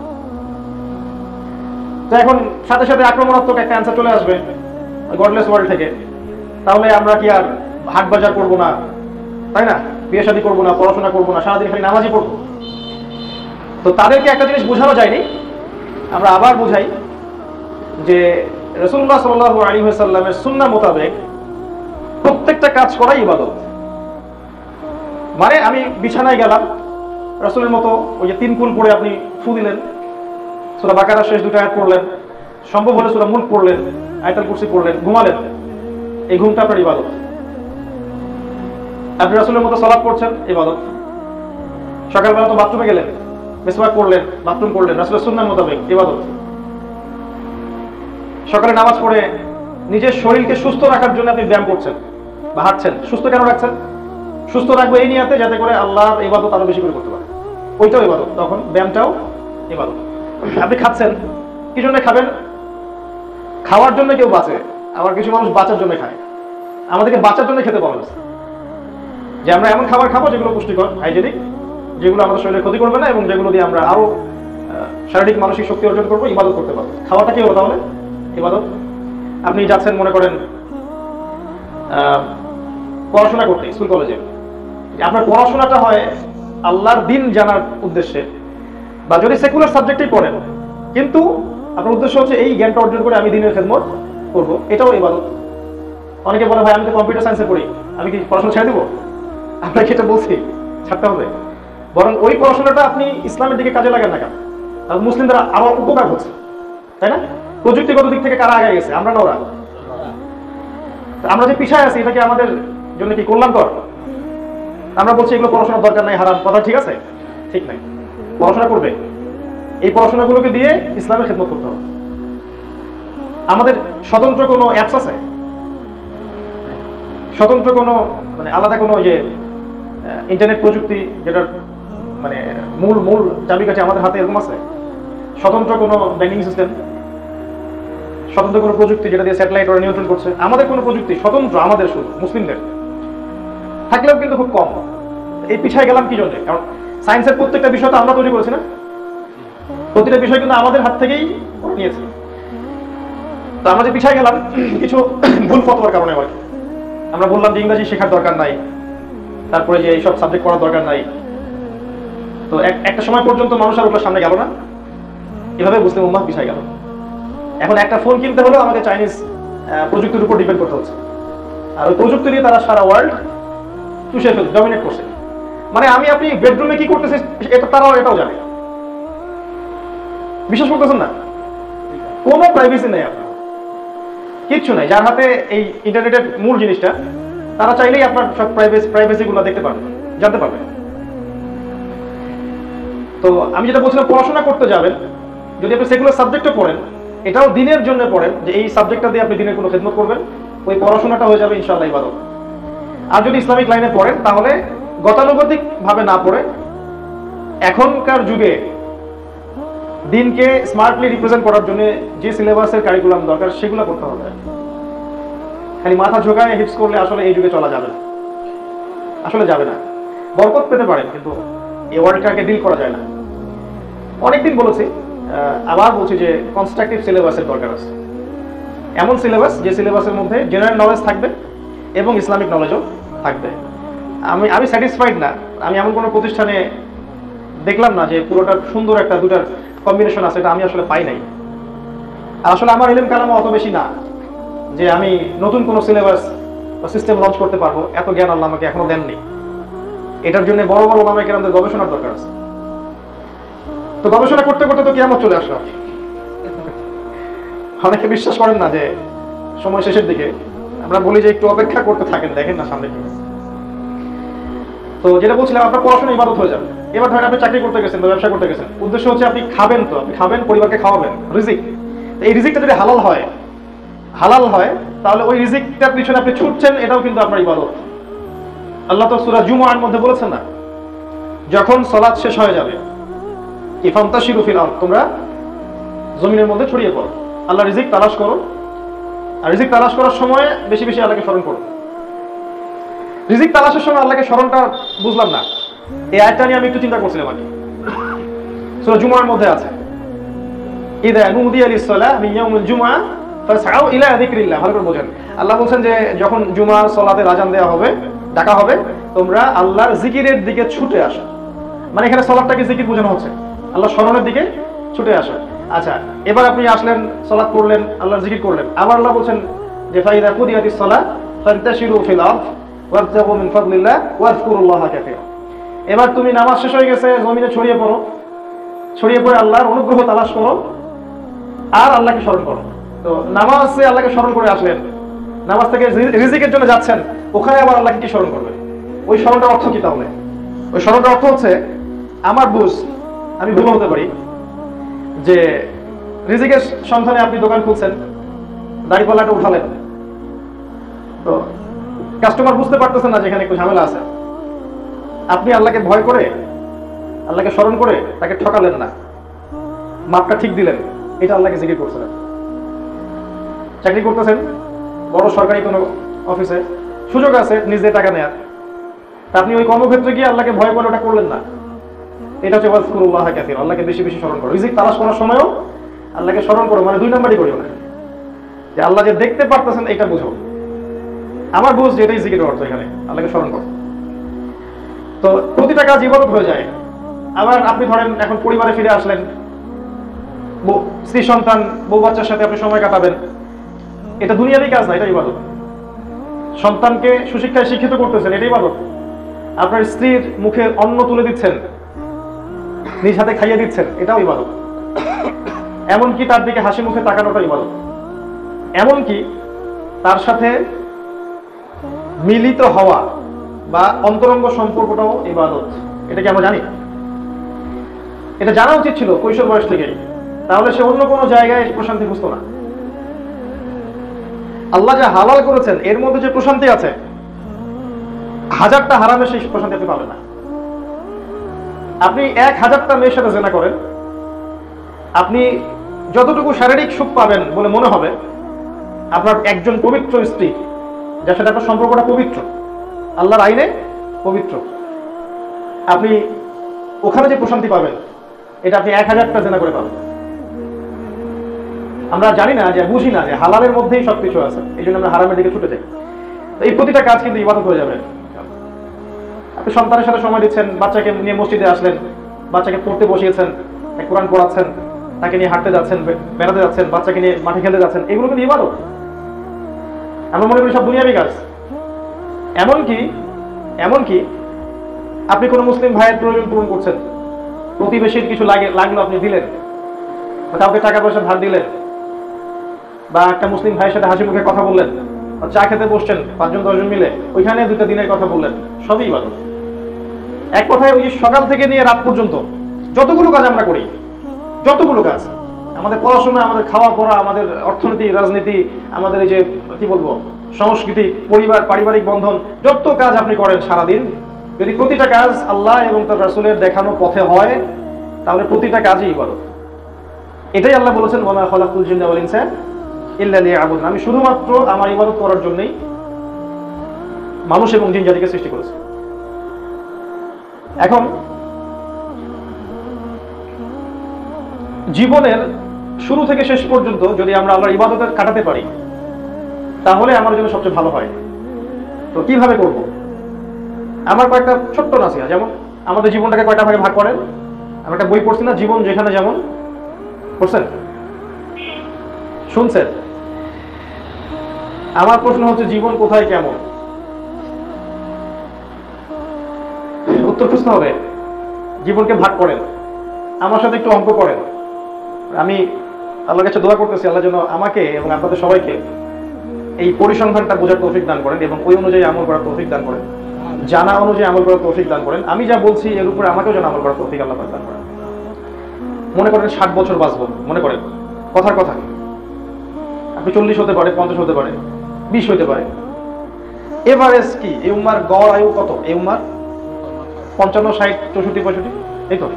তো এখন সাথে সাথে আক্রমণাত্মক একটা অ্যান্সার চলে আসবে গডলেস ওয়ার্ল্ড থেকে, তাহলে আমরা কি আর হাট বাজার করবো না, তাই না? বিয়ে শাদী করবো না, পড়াশোনা করবো না, সারাদিন খালি নামাজই পড়বো। তো তাদেরকে একটা জিনিস বোঝানো যায়নি, আমরা আবার বুঝাই যে রাসূলুল্লাহ সাল্লাল্লাহু আলাইহি ওয়াসাল্লামের সুন্নাহ মোতাবেক প্রত্যেকটা কাজ করাই ইবাদত। মানে আমি বিছানায় গেলাম, রাসূলের মতো ওই যে 3 কুল পড়ে আপনি ফু দিলেন, সূরা বাকারার শেষ 2টা আয়াত পড়লেন, সম্ভব হলে সূরা মুলক পড়লেন, আয়াতুল কুরসি পড়লেন, ঘুমালেন, এই ঘুমটা আপনার ইবাদত। আপনি রাসূলের মতো সালাত পড়ছেন, ইবাদত। সকালবেলা তো বাথরুমে গেলেন, মিসওয়াক করলেন, বাথরুম করলেন, রাসূলের সুন্নাহ মোতাবেক, ইবাদত। সকালে নামাজ পড়ে নিজের শরীরকে সুস্থ রাখার জন্য আপনি ব্যায়াম করছেন বা হাঁটছেন। সুস্থ কেন রাখছেন? সুস্থ রাখবো এই নিয়তে যাতে করে আল্লাহর ইবাদত আরো বেশি করে করতে পারে, ওইটাও ইবাদত, তখন ব্যায়ামটাও ইবাদত। আপনি খাচ্ছেন, কি জন্য খাবেন? খাওয়ার জন্য কেউ বাঁচে, আবার কিছু মানুষ বাঁচার জন্য খায়। আমাদেরকে বাঁচার জন্য খেতে বলা হয়েছে যে আমরা এমন খাবার খাবো যেগুলো পুষ্টিকর, হাইজেনিক, যেগুলো আমাদের শরীরে ক্ষতি করবে না এবং যেগুলো দিয়ে আমরা আরো শারীরিক মানসিক শক্তি অর্জন করবো, ইবাদত করতে পারবো। খাওয়াটা কি হলো তাহলে? ইবাদত। আপনি যাচ্ছেন মনে করেন পড়াশোনা করতে স্কুল কলেজে, আপনার পড়াশোনাটা হয় আল্লাহর দ্বীন জানার উদ্দেশ্যে, বা যদি সেকুলার সাবজেক্টেই পড়েন কিন্তু আপনার উদ্দেশ্য হচ্ছে এই জ্ঞানটা অর্জন করে আমি দ্বীনের খেদমত করবো, এটাও ইবাদত। অনেকে বলে ভাই আমি তো কম্পিউটার সায়েন্সে পড়ি, আমি কি পড়াশোনা ছেড়ে দেবো? আপনাকে এটা বলছি ছাড়তে হবে, বরং ওই পড়াশোনাটা আপনি ইসলামের দিকে কাজে লাগান না কেন? মুসলিমদের আরো উপকার হচ্ছে, তাই না? প্রযুক্তিগত দিক থেকে কারা আগে গেছে? আমরা না ওরা? আমরা যে পিছায় আছি এটা কি আমাদের জন্য কি কল্যাণকর? আমরা বলছি এগুলো পড়াশোনার দরকার নাই, হারাম, কথা ঠিক আছে? ঠিক নাই। পড়াশোনা করবে, এই পড়াশোনাগুলোকে দিয়ে ইসলামের খেদমত করতে হবে। আমাদের স্বতন্ত্র কোনো অ্যাপস আছে? স্বতন্ত্র কোনো মানে আলাদা কোনো যে ইন্টারনেট প্রযুক্তি যেটার মানে মূল মূল চাবিকাঠি আমাদের হাতে এরকম আছে? স্বতন্ত্র কোনো ব্যাংকিং সিস্টেম, স্বতন্ত্র কোনো প্রযুক্তি যেটা দিয়ে স্যাটেলাইট ওরা নিয়ন্ত্রণ করছে? আমাদের কোনো প্রযুক্তি স্বতন্ত্র আমাদের শুধু মুসলিমদের থাকলেও কিন্তু খুব কম। এই পিছায় গেলাম কি জন্য? কারণ সায়েন্সের প্রত্যেকটা বিষয় তো আমরা তৈরি করেছি না, প্রতিটা বিষয় কিন্তু আমাদের হাত থেকেই নিয়েছে। তো আমরা যে পিছায় গেলাম কিছু ভুল ফতোয়ার কারণে। আবার আমরা বললাম যে ইংরেজি শেখার দরকার নাই, তারপরে যে এইসব সাবজেক্ট পড়ার দরকার নাই। তো একটা সময় পর্যন্ত মানুষ আর ওগুলোর সামনে গেল না, এভাবে মুসলিম উম্মাহ পিছায় গেল। এখন একটা ফোন কিনতে হলেও আমাকে চাইনিজ প্রযুক্তির উপর ডিপেন্ড করতে হচ্ছে, আর ওই প্রযুক্তি দিয়ে তারা সারা ওয়ার্ল্ড চুষে ফেলছে, ডমিনেট করছে। মানে আমি আপনি বেডরুমে কি করতেছি এটা তারাও এটাও জানে। বিশ্বাস করতেছেন না? কোনো প্রাইভেসি নেই, আপনার কিচ্ছু নাই। যার হাতে এই ইন্টারনেটের মূল জিনিসটা, তারা চাইলেই আপনার সব প্রাইভেসি গুলো দেখতে পারবে, জানতে পারবে। তো আমি যেটা বলছিলাম, পড়াশোনা করতে যাবেন, যদি আপনি সেকুলার সাবজেক্টও পড়েন, এটাও দিনের জন্য পড়েন, যে এই সাবজেক্টটা দিয়ে আপনি দিনের কোনো খেদমত করবেন, ওই পড়াশোনাটা হয়ে যাবে ইনশাআল্লাহ ইবাদত। আর যদি ইসলামিক লাইনে পড়েন, তাহলে গতানুগতিক ভাবে না পড়ে এখনকার যুগে দিনকে স্মার্টলি রিপ্রেজেন্ট করার জন্য যে সিলেবাসের কারিকুলাম দরকার সেগুলো করতে হবে। খালি মাথা ঝোঁকায় হিপস করলে আসলে এই যুগে চলা যাবে না, আসলে যাবে না। বরকত পেতে পারেন, কিন্তু এই ওয়ার্ল্ডটাকে ডিল করা যায় না। অনেকদিন বলেছি, আবার বলছি যে কনস্ট্রাকটিভ সিলেবাসের দরকার আছে। এমন সিলেবাস যে সিলেবাসের মধ্যে জেনারেল নলেজ থাকবে এবং ইসলামিক নলেজও থাকবে। আমি স্যাটিসফাইড না, আমি এমন কোনো প্রতিষ্ঠানে দেখলাম না যে পুরোটা সুন্দর একটা দুটার কম্বিনেশন আছে, এটা আমি আসলে পাই নাই। আর আসলে আমার ইলম কালামও অত বেশি না যে আমি নতুন কোনো সিলেবাস বা সিস্টেম লঞ্চ করতে পারবো, এত জ্ঞান আল্লাহ আমাকে এখনো দেননি। এটার জন্য বড় বড় ওলামায়ে কেরামদের গবেষণার দরকার আছে। তো গবেষণা করতে করতে তো কিয়ামত চলে আসলো। অনেকে বিশ্বাস করেন না যে সময় শেষের দিকে, আমরা বলি যে একটু অপেক্ষা করতে থাকেন, দেখেন না সামনে কি। তো যেটা বলছিলাম, আপনার পড়াশোনা ইবাদত হয়ে যাবে। এবার ধরেন আপনি চাকরি করতে গেছেন বা ব্যবসা করতে গেছেন, উদ্দেশ্য হচ্ছে আপনি খাবেন, তো আপনি খাবেন, পরিবারকে খাওয়াবেন, রিজিক। এই রিজিকটা যদি হালাল হয় তাহলে ওই রিজিকটার পিছনে আপনি ছুটছেন, এটাও কিন্তু আপনার ইবাদত। আল্লাহ তো সূরা জুমআর মধ্যে বলেছেন না, যখন সালাত শেষ হয়ে যাবে, কি ফান্তাশিরু ফিল আরদ, তোমরা জমিনের মধ্যে ছড়িয়ে পড়ো, আল্লাহ রিজিক তালাশ করো। আর রিজিক তালাশ করার সময় বেশি বেশি আল্লাহকে স্মরণ করো। রিজিক তালাশের সময় আল্লাহকে স্মরণটা বুঝলাম না, এই আয়াতটা নিয়ে আমি একটু চিন্তা করছিলাম। আর কি সূরা জুমআর মধ্যে আছে, ইযা নুদিয়া লিস-সালাহ মিন ইয়াউমিল জুমআহ ফাসআউ ইলা যিকরিল্লাহ। ভালো করে বোঝেন, আল্লাহ বলছেন যে যখন জুমার সালাতের আযান দেওয়া হবে, ডাকা হবে, তোমরা আল্লাহর জিকিরের দিকে ছুটে আসো। মানে এখানে সালাতটাকে জিকির বোঝানো হচ্ছে, আল্লাহর স্মরণের দিকে ছুটে আসো। আচ্ছা, এবার আপনি আসলেন, সালাত পড়লেন, আল্লাহর জিকির করলেন, আবার আল্লাহ বলছেন যে ফাইযা কুদিয়াতিস সালাহ ফান্তাশিরু ফিল আরদ ওয়াবতাগু মিন ফাদলিল্লাহ ওয়াযকুরুল্লাহা কাসীরা। এবার তুমি নামাজ শেষ হয়ে গেছে, জমিনে ছড়িয়ে পড়ো, ছড়িয়ে পড়ে আল্লাহর অনুগ্রহ তালাশ করো আর আল্লাহকে স্মরণ করো। তো নামাজে আল্লাহকে স্মরণ করে আসলেন, নামাজ থেকে রিজিকের জন্য যাচ্ছেন, ওখানে আবার আল্লাহকে কি স্মরণ করবে? ওই স্মরণটার অর্থ কি তাহলে? ওই স্মরণটার অর্থ হচ্ছে, আমার বুঝ, আমি ভুল হতে পারি, যে রিজিকের সন্ধানে আপনি দোকান খুলছেন, দাড়িপাল্লাটা উঠালেন, তো কাস্টমার বুঝতে পারতেছেন না যে এখানে একটু ঝামেলা আছে, আপনি আল্লাহকে ভয় করে, আল্লাহকে স্মরণ করে তাকে ঠকালেন না, মাপটা ঠিক দিলেন, এটা আল্লাহকে জিকির করছিলেন। চাকরি করতেছেন বড় সরকারি কোনো অফিসে, সুযোগ আছে নিজে টাকা নেয়ার, তা আপনি ওই কর্মক্ষেত্রে গিয়ে আল্লাহকে ভয় করে ওটা করলেন না, এটা হচ্ছে ওয়াজকুরুল্লাহা কাসীরা, আল্লাহকে বেশি বেশি স্মরণ করো। রিজিক তালাশ করার সময়ও আল্লাহকে স্মরণ করো, মানে দুই নাম্বারই করিও না, যে আল্লাহ যে দেখতে পারতেছেন এটা বুঝো। আমার বুঝ যে এটাই জিকিরের অর্থ, এখানে আল্লাহকে স্মরণ করো। তো প্রতিটা কাজ ইবাদত হয়ে যায়। আবার আপনি ধরেন এখন পরিবারে ফিরে আসলেন, স্ত্রী সন্তান বউ বাচ্চার সাথে আপনি সময় কাটাবেন, এটা দুনিয়ারই কাজ না, এটা ইবাদত। সন্তানকে সুশিক্ষায় শিক্ষিত করতেছেন, এটাই ইবাদত। আপনার স্ত্রীর মুখে অন্ন তুলে দিচ্ছেন, নিজ হাতে খাইয়ে দিচ্ছেন, এটাও ইবাদত। এমনকি তার দিকে হাসি মুখে তাকানোটা ইবাদত। এমনকি তার সাথে মিলিত হওয়া বা অন্তরঙ্গ সম্পর্কটাও ইবাদত। এটা কি আমরা জানি? এটা জানা উচিত ছিল কৈশোর বয়স থেকে, তাহলে সে অন্য কোনো জায়গায় প্রশান্তি বুঝতো না। আল্লাহ যা হালাল করেছেন এর মধ্যে যে প্রশান্তি আছে, হাজারটা হারামে সেই প্রশান্তি আপনি পাবেন না। আপনি 1000টা মেয়ের সাথে জেনা করেন, আপনি যতটুকু শারীরিক সুখ পাবেন বলে মনে হবে, আপনার একজন পবিত্র স্ত্রী যার সাথে আপনার সম্পর্কটা পবিত্র, আল্লাহর আইনে পবিত্র, আপনি ওখানে যে প্রশান্তি পাবেন এটা আপনি 1000টা জেনা করে পাবেন। আমরা জানি না, যে বুঝি না যে হালালের মধ্যেই সবকিছু আছে, এই জন্য আমরা হারামের দিকে ছুটে যাই। এই প্রতিটা কাজ কিন্তু ইবাদত হয়ে যাবে। আপনি সন্তানের সাথে সময় দিচ্ছেন, বাচ্চাকে নিয়ে মসজিদে আসলেন, বাচ্চাকে পড়তে বসিয়েছেন, কোরআন পড়াচ্ছেন, তাকে নিয়ে হাঁটতে যাচ্ছেন, বেড়াতে যাচ্ছেন, বাচ্চাকে নিয়ে মাঠে খেলতে যাচ্ছেন, এগুলো কিন্তু ইবাদত। আমরা মনে করি সব দুনিয়াবি কাজ। এমনকি আপনি কোনো মুসলিম ভাইয়ের প্রয়োজন পূরণ করছেন, প্রতিবেশীর কিছু লাগলো আপনি দিলেন, কাউকে টাকা পয়সা ধার দিলেন, বা একটা মুসলিম ভাইয়ের সাথে হাসি মুখে কথা বললেন, চা খেতে বসছেন 5-10জন মিলে, ওইখানে 2টা দিনের কথা বললেন, সবই ইবাদত। এক কথায় ওই সকাল থেকে নিয়ে রাত পর্যন্ত যতগুলো কাজ আমরা করি, যতগুলো কাজ, আমাদের পড়াশোনা, আমাদের খাওয়া পড়া, আমাদের অর্থনীতি, রাজনীতি, আমাদের এই যে কি বলবো সংস্কৃতি, পরিবার, পারিবারিক বন্ধন, যত কাজ আপনি করেন সারাদিন, যদি প্রতিটা কাজ আল্লাহ এবং তার রাসূলের দেখানো পথে হয়, তাহলে প্রতিটা কাজই ইবাদত। এটাই আল্লাহ বলেছেন, ওয়া মা খালাকুল জিন্না ওয়াল ইনসা ইল্লা লিয়াবুদুন, আমি শুধুমাত্র আমার ইবাদত করার জন্যই মানুষ এবং জিন জাতিকে সৃষ্টি করেছি। এখন জীবনের শুরু থেকে শেষ পর্যন্ত যদি আমরা আল্লাহর ইবাদতে কাটাতে পারি, তাহলে আমার জন্য সবচেয়ে ভালো হয়। তো কিভাবে করব? আমার কয়েকটা ছোট্ট নাসিহা। যেমন আমাদের জীবনটাকে কয়টা ভাগে ভাগ করেন? আমি একটা বই পড়ছি না, জীবন যেখানে যেমন, পড়ছেন? শুনছেন? আমার প্রশ্ন হচ্ছে, জীবন কোথায় কেমন? উত্তর খুঁজতে হবে। জীবনকে ভাগ করেন, আমার সাথে একটু অঙ্ক করেন। আমি আল্লাহর কাছে দোয়া করতেছি, আল্লাহ যেন আমাকে এবং আপনাদের সবাইকে এই পরিসংখ্যানটা বোঝার তৌফিক দান করেন এবং ওই অনুযায়ী আমল করার তৌফিক দান করেন, জানা অনুযায়ী আমল করার তৌফিক দান করেন। আমি যা বলছি এর উপরে আমাকেও যেন আমল করার তৌফিক আল্লাহ দান করেন। মনে করেন 60 বছর বাঁচবো, মনে করেন, কথার কথা, আপনি 40 হতে পারে, 50 হতে পারে, 20 হতে পারে। এভারেজ কি এই উম্মার গড় আয়ু কত? এই উম্মার 55, 60, 64, 65, এই তো।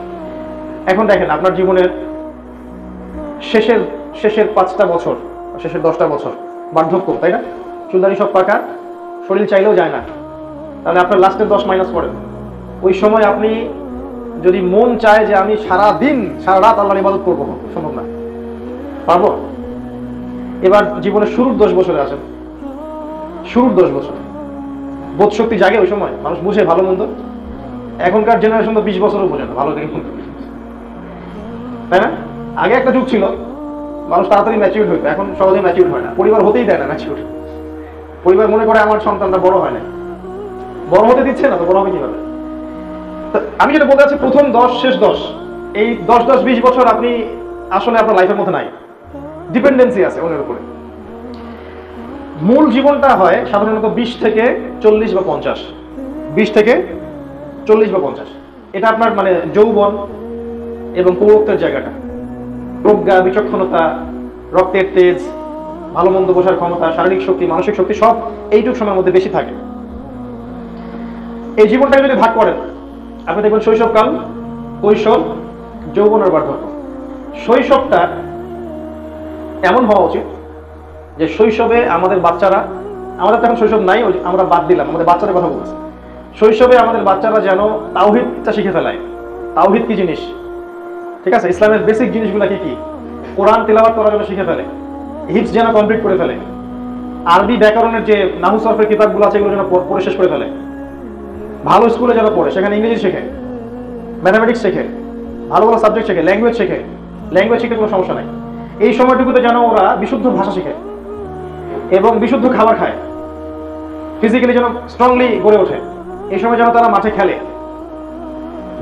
এখন দেখেন আপনার জীবনের শেষের 5টা বছর, শেষের 10টা বছর বার্ধক্য, তাই না? চুলদারি সব পাকা, শরীর চাইলেও যায় না। তাহলে আপনার লাস্টের 10 মাইনাস করেন। ওই সময় আপনি যদি মন চায় যে আমি সারা দিন সারা রাত আল্লাহর ইবাদত করবো, সম্ভব না। পারবো? এবার জীবনের শুরুর 10 বছরে আসেন। শুরুর 10 বছর বোধ শক্তি জাগে, ওই সময় মানুষ বুঝে ভালো মন্দ। এখনকার জেনারেশন তো 20 বছরও বোঝে না ভালো থেকে মন্দ, তাই না? আগে একটা যুগ ছিল মানুষ তাড়াতাড়ি ম্যাচিউর হইতো, এখন সহজে ম্যাচিউর হয় না। পরিবার হতেই দেয় না ম্যাচিউর। পরিবার মনে করে আমার সন্তানটা বড় হয় না, বড় হতে দিচ্ছে না, তো বড় হবে কিভাবে? আমি যেটা বলতে চাচ্ছি, প্রথম 10, শেষ 10, এই 10-20 বছর আপনি আসলে আপনার লাইফের মধ্যে নাই, ডিপেন্ডেন্সি আছে অন্যের উপরে। মূল জীবনটা হয় সাধারণত 20 থেকে 40 বা 50, 20 থেকে 40 বা 50। এটা আপনার মানে যৌবন এবং পৌরত্বের জায়গাটা, প্রজ্ঞা, বিচক্ষণতা, রক্তের তেজ, ভালো মন্দ বোঝার ক্ষমতা, শারীরিক শক্তি, মানসিক শক্তি, সব এইটুকু সময়ের মধ্যে বেশি থাকে। এই জীবনটাকে যদি ভাগ করেন, আপনি দেখবেন শৈশবকাল, কৈশোর, যৌবন আর বার্ধক্য। শৈশবটা এমন হওয়া উচিত যে শৈশবে আমাদের বাচ্চারা, আমাদের তো এখন শৈশব নাই, আমরা বাদ দিলাম, আমাদের বাচ্চাদের কথা বলতেছি। শৈশবে আমাদের বাচ্চারা যেন তাওহীদটা শিখে ফেলায়। তাওহীদ কি জিনিস, ঠিক আছে, ইসলামের বেসিক জিনিসগুলো কি কি, কোরআন তেলাওয়াত করার জন্য শিখে ফেলে, হিফজ যেন কমপ্লিট করে ফেলে, আরবি ব্যাকরণের যে নাহু সরফের কিতাবগুলো আছে এগুলো যেন পড়ে শেষ করে ফেলে, ভালো স্কুলে যেন পড়ে, সেখানে ইংরেজি শেখে, ম্যাথামেটিক্স শেখে, ভালো ভালো সাবজেক্ট শেখে, ল্যাঙ্গুয়েজ শেখে। ল্যাঙ্গুয়েজ শিখে কোনো সমস্যা নাই। এই সময়টুকুতে যেন ওরা বিশুদ্ধ ভাষা শিখে এবং বিশুদ্ধ খাবার খায়, ফিজিক্যালি যেন স্ট্রংলি গড়ে ওঠে। এই সময় যেন তারা মাঠে খেলে,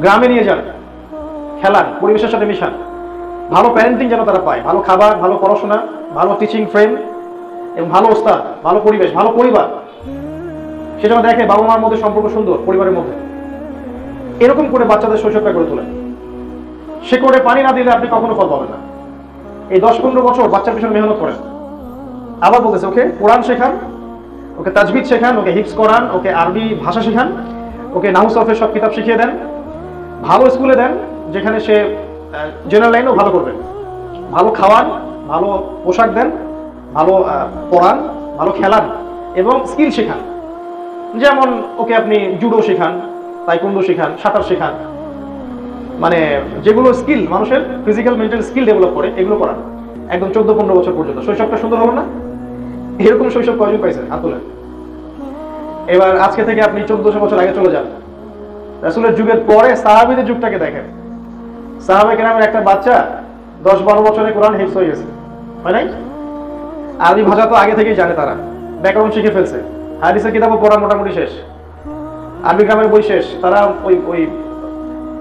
গ্রামে নিয়ে যান, খেলান, পরিবেশের সাথে মিশান, ভালো প্যারেন্টিং যেন তারা পায়, ভালো খাবার, ভালো পড়াশোনা, ভালো টিচিং ফ্রেন্ড এবং ভালো ওস্তাদ, ভালো পরিবেশ, ভালো পরিবার। সে যেন দেখে বাবা মার মধ্যে সম্পর্ক সুন্দর, পরিবারের মধ্যে। এরকম করে বাচ্চাদের শৈশবটা করে তোলেন। সে করে পানি না দিলে আপনি কখনো ফল পাবেন না। এই 10-15 বছর বাচ্চার পিছনে মেহনত করেন। আবার বলতেছে ওকে কোরআন শেখান, ওকে তাজবিদ শেখান, ওকে হিফজ করান, ওকে আরবি ভাষা শেখান, ওকে নাহু সরফের সব কিতাব শিখিয়ে দেন, ভালো স্কুলে দেন যেখানে সে জেনারেল লাইনেও ভালো করবে, ভালো খাওয়ান, ভালো পোশাক দেন, ভালো পড়ান, ভালো খেলান এবং স্কিল শেখান। যেমন ওকে আপনি জুডো শেখান, তাইকোন্ডো শেখান, সাঁতার শেখান, মানে যেগুলো স্কিল মানুষের ফিজিক্যাল মেন্টাল স্কিল ডেভেলপ করে এগুলো করান একদম 14-15 বছর পর্যন্ত। শৈশবটা সুন্দর হলো না? এরকম শৈশব কয়জন পাইছেন হাত তোলেন। এবার আজকে থেকে আপনি 1400 বছর আগে চলে যান, রাসূলের যুগের পরে সাহাবীদের যুগটাকে দেখেন। সাহাবায়ে কেরামের একটা বাচ্চা 10-12 বছরে কোরআন হিফজ হয়ে গেছে, হয় নাই? আরবি ভাষা তো আগে থেকেই জানে, তারা ব্যাকরণ শিখে ফেলছে, হাদিসের কিতাবও পড়া মোটামুটি শেষ, আরবি গ্রামের বই শেষ। তারা ওই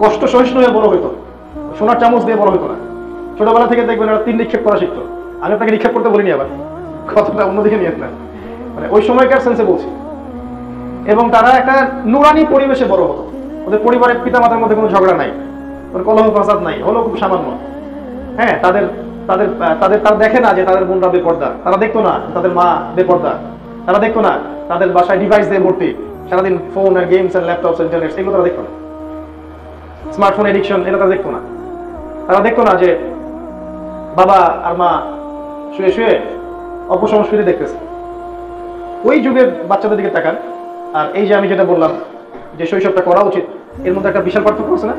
কষ্ট সহিষ্ণু হয়ে বড় হইতো, সোনার চামচ দিয়ে বড় হইতো না। ছোটবেলা থেকে দেখবেন ওরা 3 নিক্ষেপ করা শিখতো। আমি আপনাকে নিক্ষেপ করতে বলিনি, আবার কথাটা অন্যদিকে নিয়ে না, মানে ওই সময়কার সেন্সে বলছি। এবং তারা একটা নুরানি পরিবেশে বড় হতো। ওদের পরিবারের পিতা মাতার মধ্যে কোনো ঝগড়া নাই, কোনো কলহ ফাসাদ নাই, হলো খুব সামান্য। হ্যাঁ, তাদের তাদের তাদের তারা দেখে না যে তাদের বোনরা বেপর্দা, তারা দেখতো না তাদের মা বেপর্দা, তারা দেখতো না তাদের বাসায় ডিভাইস দিয়ে ভর্তি, সারাদিন ফোন আর গেমস আর ল্যাপটপস ইন্টারনেট, এগুলো তারা দেখতো না। স্মার্টফোন এডিকশন এটা তারা দেখতো না। তারা দেখতো না যে বাবা আর মা শুয়ে শুয়ে অপসংস্কৃতি দেখতেছে। ওই যুগের বাচ্চাদের দিকে তাকান, আর এই যে আমি যেটা বললাম যে শৈশবটা করা উচিত, এর মধ্যে একটা বিশাল পার্থক্য আছে না?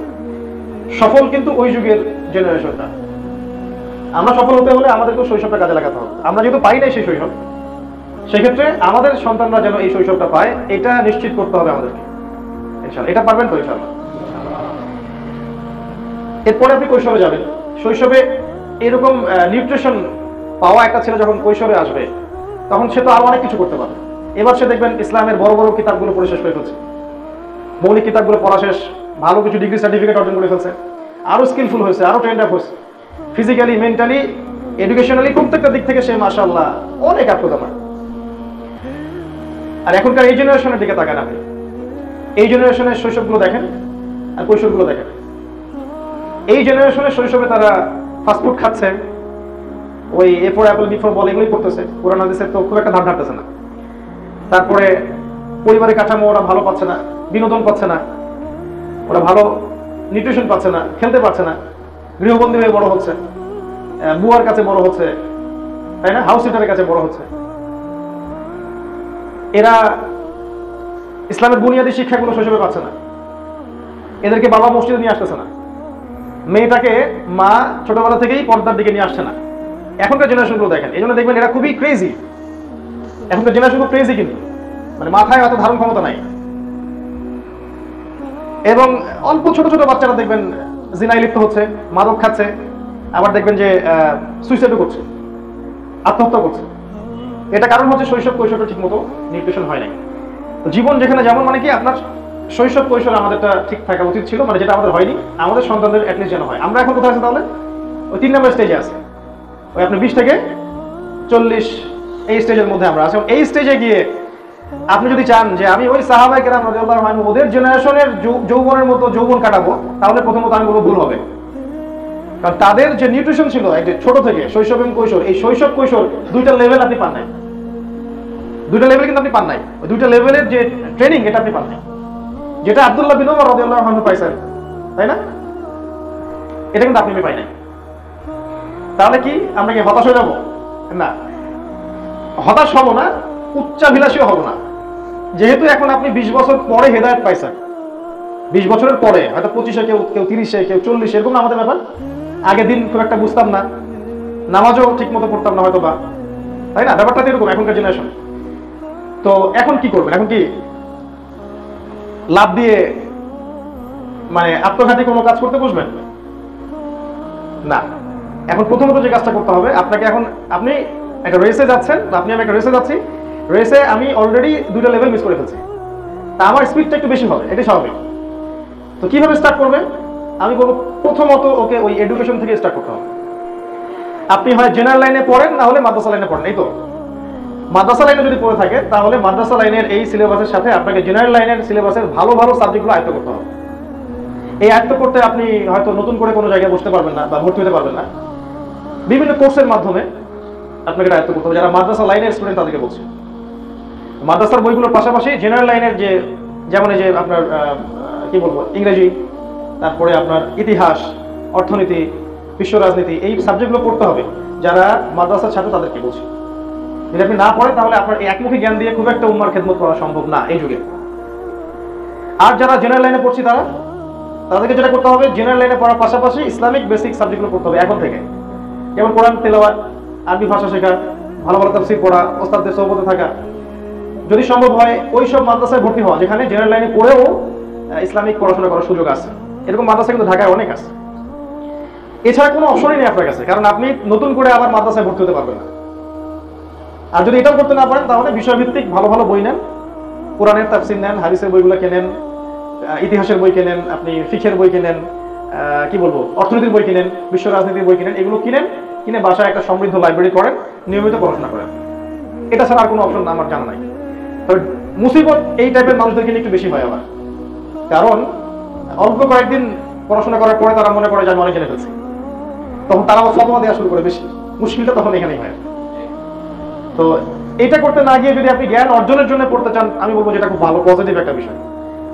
সফল কিন্তু ওই যুগের জেনারেশনটা। আমরা সফল হতে হলে আমাদেরকে শৈশবটা কাজে লাগাতে হবে। আমরা যেহেতু পাই নাই সেই শৈশব, সেক্ষেত্রে আমাদের সন্তানরা যেন এই শৈশবটা পায় এটা নিশ্চিত করতে হবে আমাদেরকে। ইনশাআল্লাহ এটা পারবেন তো? ইনশাআল্লাহ। এরপরে আপনি কৈশোরে যাবেন। শৈশবে এরকম নিউট্রিশন পাওয়া একটা ছেলে যখন কৈশোরে আসবে, তখন সে তো আরো অনেক কিছু করতে পারবে। এবার সে দেখবেন ইসলামের বড় বড় কিতাবগুলো পড়ে শেষ করে ফেলছে, মৌলিক কিতাবগুলো পড়া শেষ, ভালো কিছু ডিগ্রি সার্টিফিকেট অর্জন করে ফেলছে, আরো স্কিলফুল হয়েছে, আরো ট্রেন্ড আপ হয়েছে, ফিজিক্যালি, মেন্টালি, এডুকেশনালি প্রত্যেকটা দিক থেকে সে মাশাআল্লাহ অনেক আত্মদমা। আর এখনকার এই জেনারেশনের দিকে তাকান আপনি, এই জেনারেশনের শৈশবগুলো দেখেন আর কৈশোরগুলো দেখেন। এই জেনারেশনের শৈশবে তারা ফাস্টফুড খাচ্ছে, ওই A for apple B for ball এগুলোই করতেছে, কোরআন হাদিসের তো খুব একটা ধার ধারতেছে না। তারপরে পরিবারের কাঠামো ওরা ভালো পাচ্ছে না, বিনোদন পাচ্ছে না, ওরা ভালো নিউট্রিশন পাচ্ছে না, খেলতে পারছে না, গৃহবন্দী হয়ে বড় হচ্ছে, বুয়ার কাছে বড় হচ্ছে, তাই না, হাউস সিটারের কাছে বড় হচ্ছে। এরা ইসলামের বুনিয়াদী শিক্ষাগুলো শৈশবে পাচ্ছে না, এদেরকে বাবা মসজিদে নিয়ে আসতেছে না, মেয়েটাকে মা ছোটবেলা থেকেই পর্দার দিকে নিয়ে আসছে না। এখনকার জেনারেশনগুলো দেখেন, এই জন্য দেখবেন এরা খুবই ক্রেজি। এখনকার জেনারেশন খুব ক্রেজি, কিন্তু মানে মাথায় অত ধারণ ক্ষমতা নাই। এবং অল্প ছোট ছোট বাচ্চারা দেখবেন জিনায় লিপ্ত হচ্ছে, মাদক খাচ্ছে, আবার দেখবেন যে সুইসাইডও করছে, আত্মহত্যা করছে। এটা কারণ হচ্ছে শৈশব কৈশোরটা ঠিক মতো নিউট্রিশন হয় নাই। তো জীবন যেখানে যেমন, মানে কি আপনার শৈশব কৈশোর আমাদেরটা ঠিক থাকা উচিত ছিল, মানে যেটা আমাদের হয়নি, আমাদের সন্তানদের অ্যাটলিস্ট যেন হয়। আমরা এখন কোথায় আছি তাহলে? ওই 3 নম্বর স্টেজে আছে, ওই আপনি 20 থেকে 40 এই স্টেজের মধ্যে আমরা আছি। এই স্টেজে গিয়ে আপনি যদি চান যে আমি ওই সাহাবায়ে কেরাম রাদিয়াল্লাহু আনহুম ওদের জেনারেশনের যৌবনের মতো যৌবন কাটাবো, তাহলে প্রথমত আমি বলবো ভুল হবে। কারণ তাদের যে নিউট্রিশন ছিল একটা ছোট থেকে শৈশব এবং কৈশোর, এই শৈশব কৈশোর দুইটা লেভেল আপনি পান নাই। দুইটা লেভেল কিন্তু আপনি পান নাই, ওই দুইটা লেভেলের যে ট্রেনিং এটা আপনি পান নাই, যেটা আব্দুল্লাহ বিন ওমর রাদিয়াল্লাহু আনহু পাইছেন, তাই না? এটা কিন্তু আপনি পাই নাই। তাহলে কি আমরা কি হতাশ হয়ে যাব? না, হতাশ হব না, উচ্চাভিলাষীও হব না। যেহেতু এখন আপনি 20 বছর পরে হেদায়েত পাইছেন, 20 বছরের পরে, হয়তো 25-এ, কেউ 30-এ, কেউ 40-এ, এরকম আমাদের ব্যাপার। আগে দিন খুব একটা বুঝতাম না, নামাজও ঠিক মতো পড়তাম না হয়তো বা, তাই না? ব্যাপারটা এরকম এখনকার জেনারেশন। তো এখন কি করবেন? এখন কি লাভ দিয়ে মানে আত্মঘাতী কোনো কাজ করতে বসবেন না। এখন প্রথমত যে কাজটা করতে হবে আপনাকে, এখন আপনি একটা রেসে যাচ্ছেন, আপনি আমি একটা রেসে যাচ্ছি, রেসে আমি অলরেডি 2টা লেভেল মিস করে ফেলছি, তা আমার স্পিডটা একটু বেশি হবে, এটা স্বাভাবিক। তো কিভাবে স্টার্ট করবে? আমি বলবো প্রথমত ওকে ওই এডুকেশন থেকে স্টার্ট করতে হবে। আপনি হয় জেনারেল লাইনে পড়েন, না হলে মাদ্রাসা লাইনে পড়েন, এই তো মাদ্রাসা লাইনে যদি পড়ে থাকে তাহলে মাদ্রাসা লাইনের এই সিলেবাসের সাথে আপনাকে জেনারেল লাইনের সিলেবাসের ভালো ভালো সাবজেক্টগুলো আয়ত্ত করতে হবে। এই আয়ত্ত করতে আপনি হয়তো নতুন করে কোনো জায়গায় বসতে পারবেন না বা ভর্তি হতে পারবেন না, বিভিন্ন কোর্সের মাধ্যমে আপনাকে আয়ত্ত করতে হবে। যারা মাদ্রাসা লাইনের স্টুডেন্ট তাদেরকে বলছে, মাদ্রাসার বইগুলোর পাশাপাশি জেনারেল লাইনের যে যেমন এই যে আপনার কি বলবো ইংরেজি, তারপরে আপনার ইতিহাস, অর্থনীতি, বিশ্ব রাজনীতি, এই সাবজেক্টগুলো পড়তে হবে যারা মাদ্রাসার ছাত্র তাদেরকে বলছি। যদি আপনি না পড়েন তাহলে আপনার এই একমুখী জ্ঞান দিয়ে খুব একটা উম্মার খেদমত করা সম্ভব না এই যুগে। আর যারা জেনারেল লাইনে পড়ছি তাদেরকে যেটা করতে হবে, জেনারেল লাইনে পড়ার পাশাপাশি ইসলামিক বেসিক সাবজেক্টগুলো পড়তে হবে এখন থেকে। যেমন কোরআন তেলাওয়াত, আরবি ভাষা শেখা, ভালো ভালো তাফসীর পড়া, ওস্তাদদের সোহবতে থাকা, যদি সম্ভব হয় ওই সব মাদ্রাসায় ভর্তি হওয়া যেখানে জেনারেল লাইনে পড়েও ইসলামিক পড়াশোনা করার সুযোগ আছে। এরকম মাদ্রাসা কিন্তু ঢাকায় অনেক আছে। এছাড়া কোনো অপশনই নেই আপনার কাছে, কারণ আপনি নতুন করে আবার মাদ্রাসায় ভর্তি হতে পারবেন না। আর যদি এটাও করতে না পারেন তাহলে বিষয়ভিত্তিক ভালো ভালো বই নেন, কোরআনের তাফসীর নেন, হাদিসের বইগুলো কেনেন, ইতিহাসের বই কেনেন, আপনি ফিকহের বই কেনেন, কি বলবো অর্থনীতির বই কিনেন, বিশ্ব রাজনীতির বই কিনেন, এগুলো কিনে বাসায় একটা সমৃদ্ধ লাইব্রেরি করেন, নিয়মিত পড়াশোনা করেন। এটা ছাড়া আর কোনো অপশন আমার জানা নাই। তবে মুসিবত এই টাইপের মানুষদেরকে নিয়ে একটু বেশি হয় আবার, কারণ অল্প কয়েকদিন পড়াশোনা করার পরে তারা মনে করে যে আমি অনেক জেনে ফেলছি, তখন তারাও ফতোয়া দেওয়া শুরু করে বেশি। মুশকিলটা তখন এখানেই হয়। তো এটা করতে না গিয়ে যদি আপনি জ্ঞান অর্জনের জন্য পড়তে চান, আমি বলবো যেটা খুব ভালো পজিটিভ একটা বিষয়।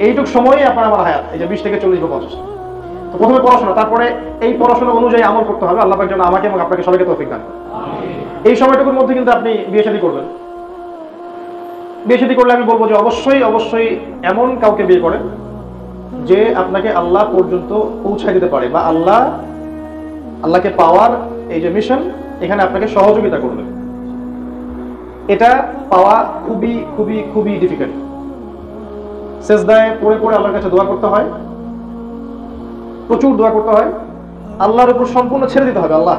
এইটুকু সময়ই আপনার আমার হায়াত, এই যে 20 থেকে 40 বা 50। তো প্রথমে পড়াশোনা, তারপরে এই পড়াশোনা অনুযায়ী আমল করতে হবে। আল্লাহ পাক যেন আমাকে এবং আপনাকে সবাইকে তৌফিক দান। এই সময়টুকুর মধ্যে কিন্তু আপনি বিয়ে শাদী করবেন। বিয়ে শাদী করলে আমি বলবো যে অবশ্যই এমন কাউকে বিয়ে করেন যে আপনাকে আল্লাহ পর্যন্ত পৌঁছায় দিতে পারে, বা আল্লাহকে পাওয়ার এই যে মিশন, এখানে আপনাকে সহযোগিতা করবে। এটা পাওয়া খুবই খুবই খুবই ডিফিকাল্ট। সেজদায় পড়ে আল্লাহর কাছে দোয়া করতে হয়, প্রচুর দোয়া করতে হয়, আল্লাহর উপর সম্পূর্ণ ছেড়ে দিতে হবে। আল্লাহ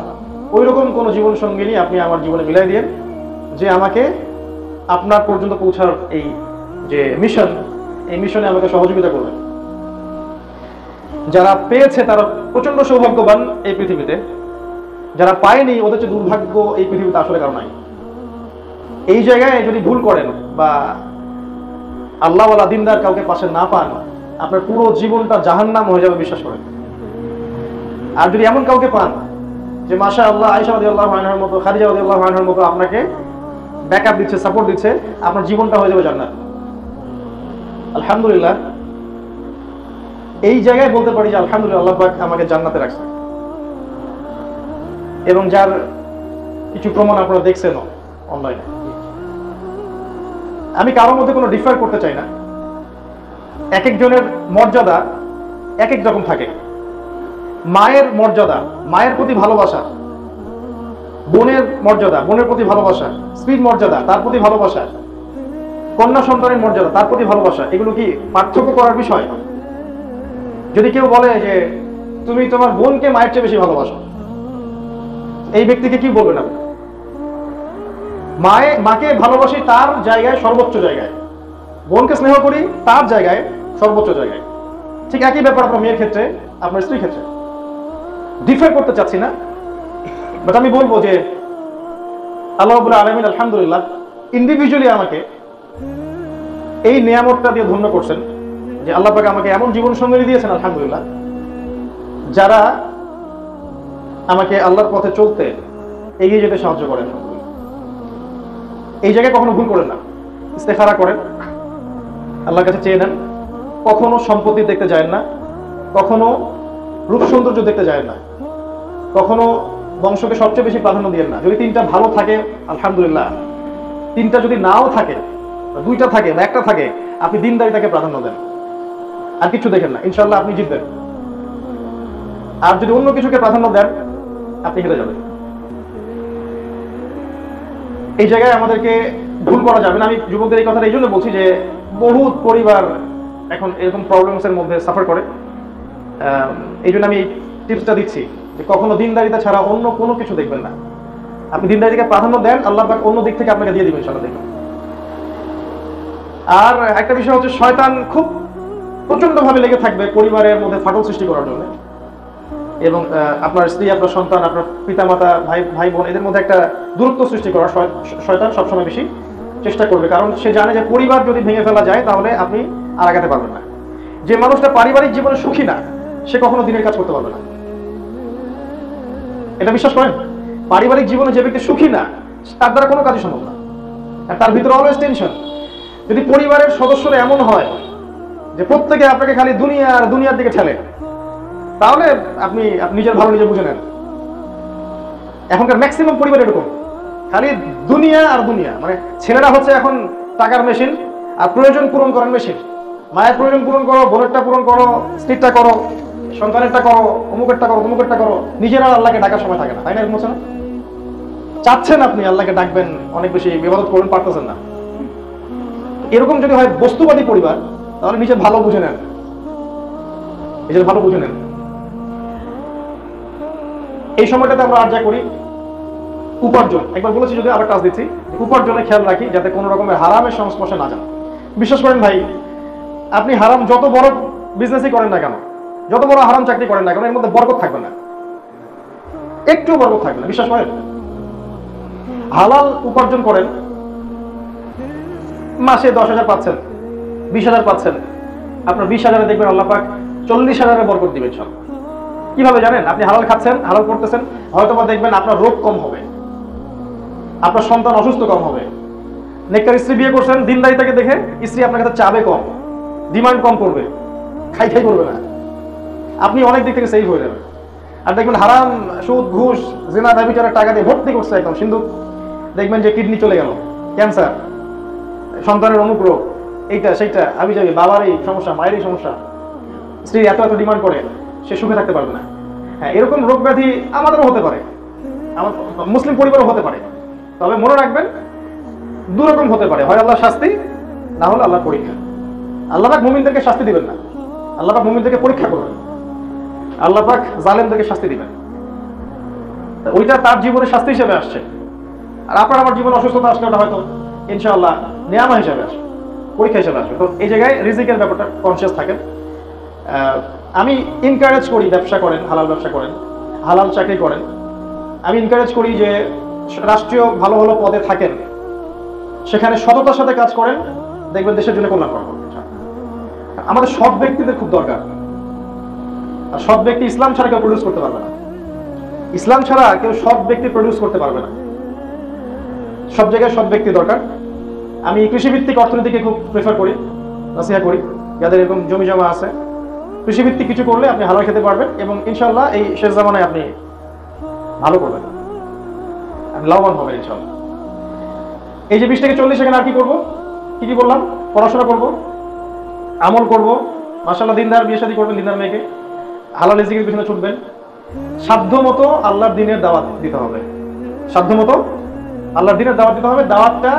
ওইরকম কোন জীবন সঙ্গিনী আপনি আমার জীবনে মিলাই দিয়েন যে আমাকে আপনার পর্যন্ত পৌঁছার এই যে মিশন, এই মিশনে আমাকে সহযোগিতা করবে। যারা পেয়েছে তারা প্রচন্ড সৌভাগ্যবান এই পৃথিবীতে, যারা পায়নি ওদের চেয়ে দুর্ভাগ্য এই পৃথিবীতে আসলে কারো নাই। এই জায়গায় যদি ভুল করেন বা আল্লাহওয়ালা দিনদার কাউকে পাশে না পান, আপনার পুরো জীবনটা জাহান্নাম হয়ে যাবে, বিশ্বাস করেন। আর যদি এমন কাউকে পান যে মাশাআল্লাহ আয়েশা রাদিয়াল্লাহু আনহার মতো, খাদিজা রাদিয়াল্লাহু আনহার মতো আপনাকে ব্যাকআপ দিচ্ছে, সাপোর্ট দিচ্ছে, আপনার জীবনটা হয়ে যাবে জান্নাত। আলহামদুলিল্লাহ, এই জায়গায় বলতে পারি যে আলহামদুলিল্লাহ আল্লাহ পাক আমাকে জান্নাতে রাখছে। এবং যার কিছু প্রমাণ আপনারা দেখছেন অনলাইনে। আমি কারোর মধ্যে কোনো ডিফার করতে চাই না। এক একজনের মর্যাদা এক এক রকম থাকে। মায়ের মর্যাদা, মায়ের প্রতি ভালোবাসা, বোনের মর্যাদা, বোনের প্রতি ভালোবাসা, স্ত্রীর মর্যাদা, তার প্রতি ভালোবাসা, কন্যা সন্তানের মর্যাদা, তার প্রতি ভালোবাসা, এগুলো কি পার্থক্য করার বিষয়? যদি কেউ বলে যে তুমি তোমার বোনকে মায়ের চেয়ে বেশি ভালোবাসো, এই ব্যক্তিকে কি বলবেন আপনি? মাকে ভালোবাসি তার জায়গায়, সর্বোচ্চ জায়গায়, বোনকে স্নেহ করি তার জায়গায়, সর্বোচ্চ জায়গায়। ঠিক একই ব্যাপার আপনার মেয়ের ক্ষেত্রে, আপনার স্ত্রীর ক্ষেত্রে। ডিফার করতে চাচ্ছি না, বাট আমি বলবো যে আল্লাহ রাব্বুল আলামিন আলহামদুলিল্লাহ ইন্ডিভিজুয়ালি আমাকে এই নিয়ামতটা দিয়ে ধন্য করছেন যে আল্লাহ পাক আমাকে এমন জীবন সঙ্গী দিয়েছেন আলহামদুলিল্লাহ, যারা আমাকে আল্লাহর পথে চলতে, এগিয়ে যেতে সাহায্য করেন। এই জায়গায় কখনো ভুল করেন না, ইস্তেখারা করেন, আল্লাহর কাছে চেয়ে নেন। কখনো সম্পত্তি দেখতে যায় না, কখনো রূপ সৌন্দর্য দেখতে যায় না, কখনো বংশকে সবচেয়ে বেশি প্রাধান্য দিয়ে না। যদি 3টা ভালো থাকে আলহামদুলিল্লাহ, 3টা যদি নাও থাকে, 2টা থাকে বা 1টা থাকে, আপনি দিনদারিতাকে প্রাধান্য দেন, আর কিছু দেখেন না, ইনশাআল্লাহ আপনি জিতবেন। আর যদি অন্য কিছুকে প্রাধান্য দেন, আপনি হেরে যাবেন। এই জায়গায় আমাদেরকে ভুল করা যাবে না। আমি যুবকদের এই কথাটা এই জন্য বলছি যে বহুত পরিবার এখন এরকম প্রবলেমসের মধ্যে সাফার করে। এই জন্য আমি এই টিপসটা দিচ্ছি যে কখনো দিনদারিতা ছাড়া অন্য কোনো কিছু দেখবেন না। আপনি দিনদারিতাকে প্রাধান্য দেন, আল্লাহ পাক অন্য দিক থেকে আপনাকে দিয়ে দিবেন ইনশাআল্লাহ, দেখবেন। আর একটা বিষয় হচ্ছে, শয়তান খুব প্রচন্ডভাবে লেগে থাকবে পরিবারের মধ্যে ফাটল সৃষ্টি করার জন্য। এবং আপনার স্ত্রী, আপনার সন্তান, আপনার পিতামাতা, ভাই বোন, এদের মধ্যে একটা দূরত্ব সৃষ্টি করার শয়তান সবসময় বেশি চেষ্টা করবে, কারণ সে জানে যে পরিবার যদি ভেঙে ফেলা যায় তাহলে আপনি আর আগাতে পারবেন না। যে মানুষটা পারিবারিক জীবনে সুখী না, সে কখনো দিনের কাজ করতে পারবে না। এটা বিশ্বাস করেন? পারিবারিক জীবনে যে ব্যক্তি সুখী না, তার দ্বারা কোনো কাজই সম্ভব না, আর তার ভিতরে অলওয়েজ টেনশন। যদি পরিবারের সদস্যরা এমন হয় যে প্রত্যেকে আপনাকে খালি দুনিয়া আর দুনিয়ার দিকে ঠেলে, তাহলে আপনি নিজের ভালো নিজে বুঝে নেন। এখনকার ম্যাক্সিমাম পরিবার এরকম, খালি দুনিয়া আর দুনিয়া। মানে ছেলেরা হচ্ছে এখন টাকার মেশিন, আর প্রয়োজন পূরণ করার মেশিন। মায়ের প্রয়োজন পূরণ করো, বোনেরটা পূরণ করো, স্ত্রীরটা করো, সন্তানেরটা করো, অমুকেরটা করো, তমুকেরটা করো, নিজেরা আল্লাহকে ডাকার সময় থাকে না, তাই না? এরকম হচ্ছে না? চাচ্ছেন আপনি আল্লাহকে ডাকবেন, অনেক বেশি ইবাদত করবেন, পারতেছেন না। এরকম যদি হয় বস্তুবাদী পরিবার, তাহলে নিজের ভালো বুঝে নেন, নিজের ভালো বুঝে নেন। এই সময়টাতে আমরা আর যা করি উপার্জন, একবার বলেছি যদি আবার টাচ দিচ্ছি, উপার্জনে খেয়াল রাখি যাতে কোনো রকমের হারামের সংস্পর্শে না যান। বিশ্বাস করেন ভাই, আপনি হারাম যত বড় বিজনেসই করেন না কেন, যত বড় হারাম চাকরি করেন না কেন, এর মধ্যে বরকত থাকবে না, একটু বরকত থাকবে না। বিশ্বাস করেন? হালাল উপার্জন করেন, মাসে 10,000 পাচ্ছেন, 20,000 পাচ্ছেন, আপনার 20,000-এ দেখবেন আল্লাহ পাক 40,000-এর বরকত দিবেন সব। কিভাবে জানেন? আপনি হালাল খাচ্ছেন, হালাল করতেছেন, হয়তো বা দেখবেন আপনার রোগ কম হবে, আপনার সন্তান অসুস্থ কম হবে। নেককার স্ত্রী বিয়ে করছেন, দিনদারিতাকে দেখে স্ত্রী আপনার কাছে চাবে কম, ডিমান্ড কম করবে, খাই করবে না, আপনি অনেক দিক থেকে সেভ হয়ে যাবেন। আর দেখবেন হারাম, সুদ, ঘুষ, জিনা, ব্যভিচারের টাকা দিয়ে ভর্তি করছে একদম সিন্ধুক, দেখবেন যে কিডনি চলে গেল, ক্যান্সার, সন্তানের অমুক রোগ, এইটা সেইটা, আমি যাবি, বাবার এই সমস্যা, মায়ের এই সমস্যা, স্ত্রী এত এত ডিমান্ড করে, সে সুখে থাকতে পারবে না। হ্যাঁ, এরকম রোগ ব্যাধি আমাদেরও হতে পারে, আমার মুসলিম পরিবারও হতে পারে। তবে মনে রাখবেন, দুরকম হতে পারে, হয় আল্লাহ শাস্তি, না হলে আল্লাহ পরীক্ষা। আল্লাহ পাক মুমিনদেরকে শাস্তি দিবেন না, আল্লাহ পাক মুমিনদেরকে পরীক্ষা করবেন, আল্লাহ পাক জালেমদেরকে শাস্তি দিবেন। ওইটা তার জীবনে শাস্তি হিসেবে আসছে, আর আপনার আমার জীবনে অসুস্থতা আসলে ওটা হয়তো ইনশাআল্লাহ নিয়ামা হিসেবে আসবে, পরীক্ষা হিসেবে আসবে। তো এই জায়গায় রিজিকের ব্যাপারটা কনসিয়াস থাকেন। আমি এনকারেজ করি ব্যবসা করেন, হালাল ব্যবসা করেন, হালাল চাকরি করেন। আমি এনকারেজ করি যে রাষ্ট্রীয় ভালো ভালো পদে থাকেন, সেখানে সততার সাথে কাজ করেন, দেখবেন দেশের জন্য কল্যাণ করবেন। আমাদের সৎ ব্যক্তিদের খুব দরকার, আর সৎ ব্যক্তি ইসলাম ছাড়া কেউ প্রডিউস করতে পারবে না, ইসলাম ছাড়া কেউ সৎ ব্যক্তি প্রডিউস করতে পারবে না। সব জায়গায় সৎ ব্যক্তি দরকার। আমি কৃষিভিত্তিক অর্থনীতিকে খুব প্রেফার করি, নাসিহা করি যাদের এরকম জমি জমা আছে। কৃষিভিত্তিক কিছু করলে আপনি হালাল খেতে পারবেন, এবং ইনশাআল্লাহ এই শেষ জামানায় আপনি ভালো করবেন, আপনি লাভবান হবেন ইনশাআল্লাহ। এই যে 20 থেকে 40 সেখানে আর কি করবো, কি বললাম? পড়াশোনা করব, আমল করব, মাশাআল্লাহ দিনদার বিয়ে শাদী করবেন, দিনদার মেয়েকে, হালাল রিজিকের পিছনে ছুটবেন। সাধ্য মতো আল্লাহর দ্বীনের দাওয়াত দিতে হবে, সাধ্য মতো আল্লাহর দ্বীনের দাওয়াত দিতে হবে। দাওয়াতটা